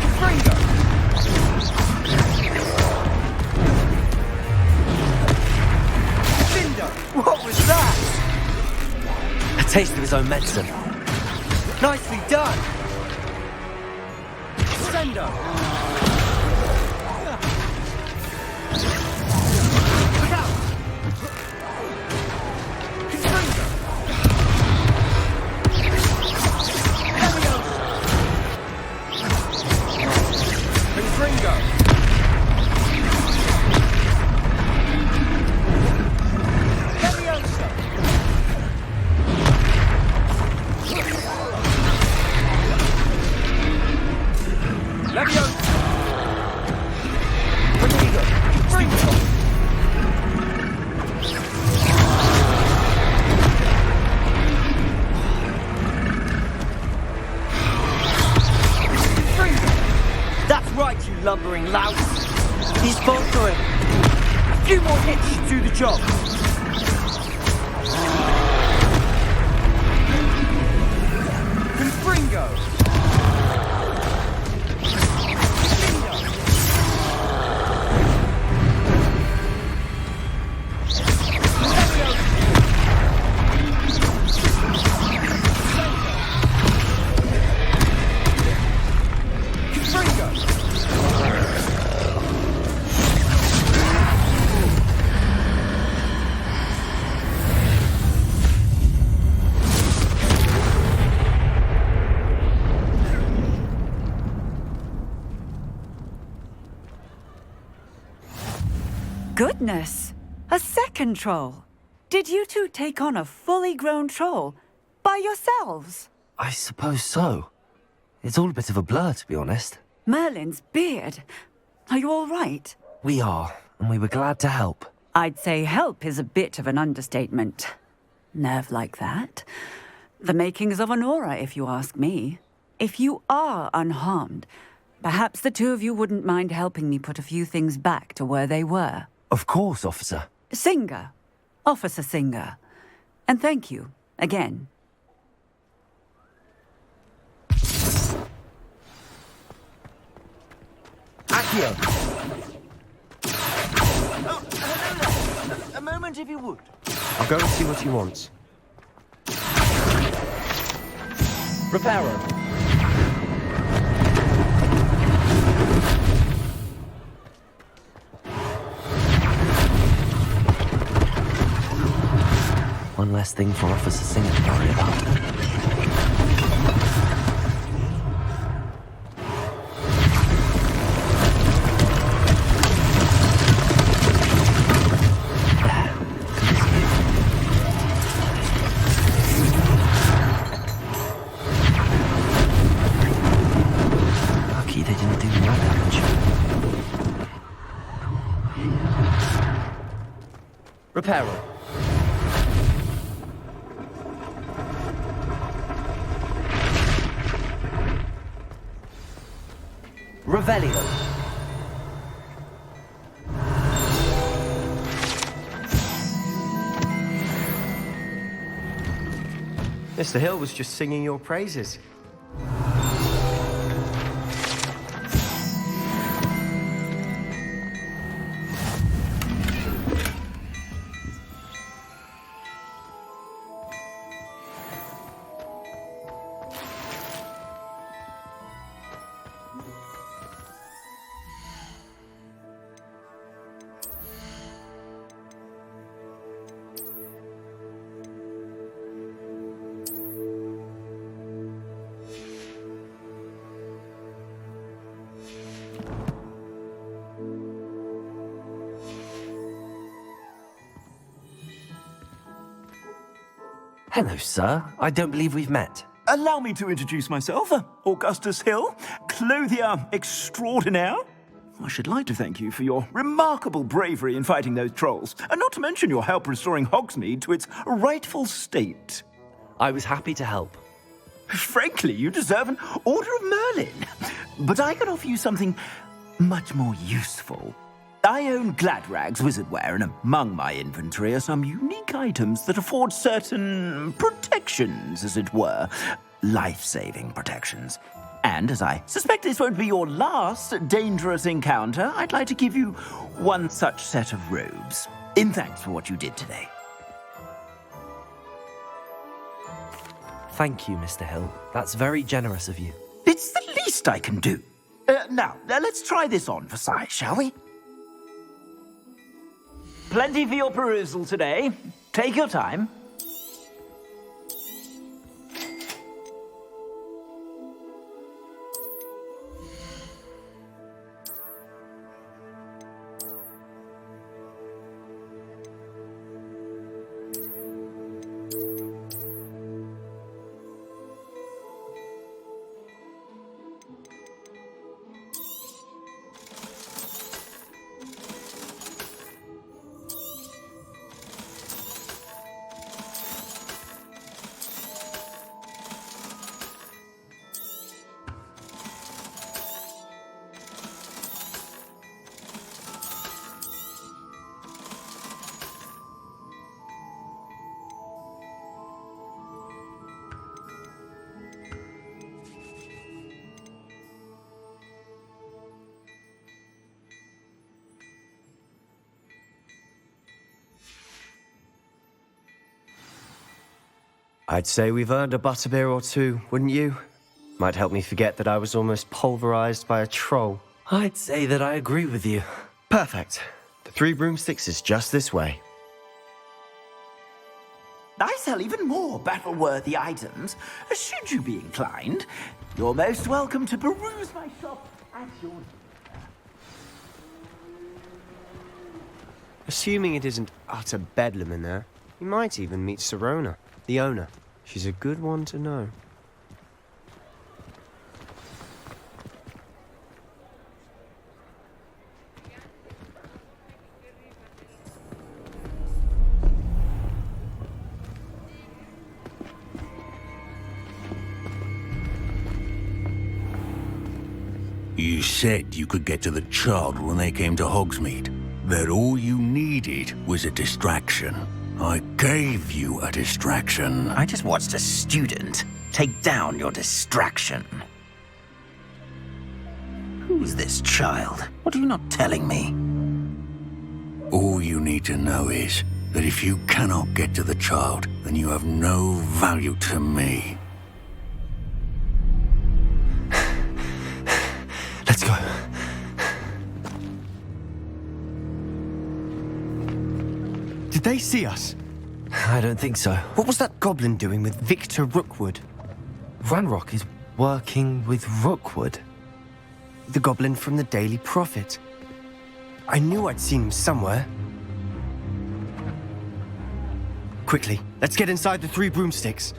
Confringo! Cinder! What was that? A taste of his own medicine. Nicely done! Sendo! right, you lumbering louse. He's faltering. A few more hits should do the job. Confringo. Goodness! A second troll! Did you two take on a fully grown troll by yourselves? I suppose so. It's all a bit of a blur, to be honest. Merlin's beard. Are you all right? We are, and we were glad to help. I'd say help is a bit of an understatement. Nerve like that. The makings of an aura, if you ask me. If you are unharmed, perhaps the two of you wouldn't mind helping me put a few things back to where they were. Of course, officer. Singer. Officer Singer. And thank you, again. Accio! Oh, hello there. A moment, if you would. I'll go and see what he wants. Reparo. One less thing for Officer Singer to worry about. Lucky they didn't do me that damage. Reparo. Revelio. Mr. Hill was just singing your praises. Hello, sir. I don't believe we've met. Allow me to introduce myself, Augustus Hill, clothier extraordinaire. I should like to thank you for your remarkable bravery in fighting those trolls, and not to mention your help restoring Hogsmeade to its rightful state. I was happy to help. Frankly, you deserve an Order of Merlin. But I can offer you something much more useful. I own Gladrag's wizardware, and among my inventory are some unique items that afford certain protections, as it were. Life-saving protections. And as I suspect this won't be your last dangerous encounter, I'd like to give you one such set of robes, in thanks for what you did today. Thank you, Mr. Hill. That's very generous of you. It's the least I can do. Now, let's try this on for size, shall we? Plenty for your perusal today. Take your time. I'd say we've earned a butterbeer or two, wouldn't you? Might help me forget that I was almost pulverized by a troll. I'd say that I agree with you. Perfect. The 3 broomsticks is just this way. I sell even more battle-worthy items. Should you be inclined, you're most welcome to peruse my shop at your leisure. Assuming it isn't utter bedlam in there, you might even meet Sirona, the owner. She's a good one to know. You said you could get to the child when they came to Hogsmeade. That all you needed was a distraction. I gave you a distraction. I just watched a student take down your distraction. Who's this child? What are you not telling me? All you need to know is that if you cannot get to the child, then you have no value to me. Let's go. Did they see us? I don't think so. What was that goblin doing with Victor Rookwood? Ranrock is working with Rookwood. The goblin from the Daily Prophet. I knew I'd seen him somewhere. Quickly, let's get inside the 3 broomsticks.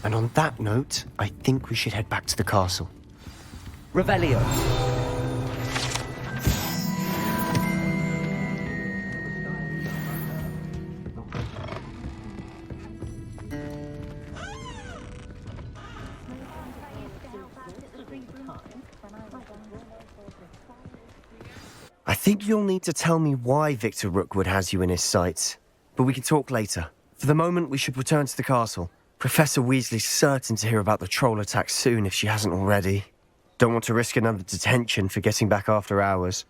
And on that note, I think we should head back to the castle. Revelio. I think you'll need to tell me why Victor Rookwood has you in his sights. But we can talk later. For the moment, we should return to the castle. Professor Weasley's certain to hear about the troll attack soon if she hasn't already. Don't want to risk another detention for getting back after hours.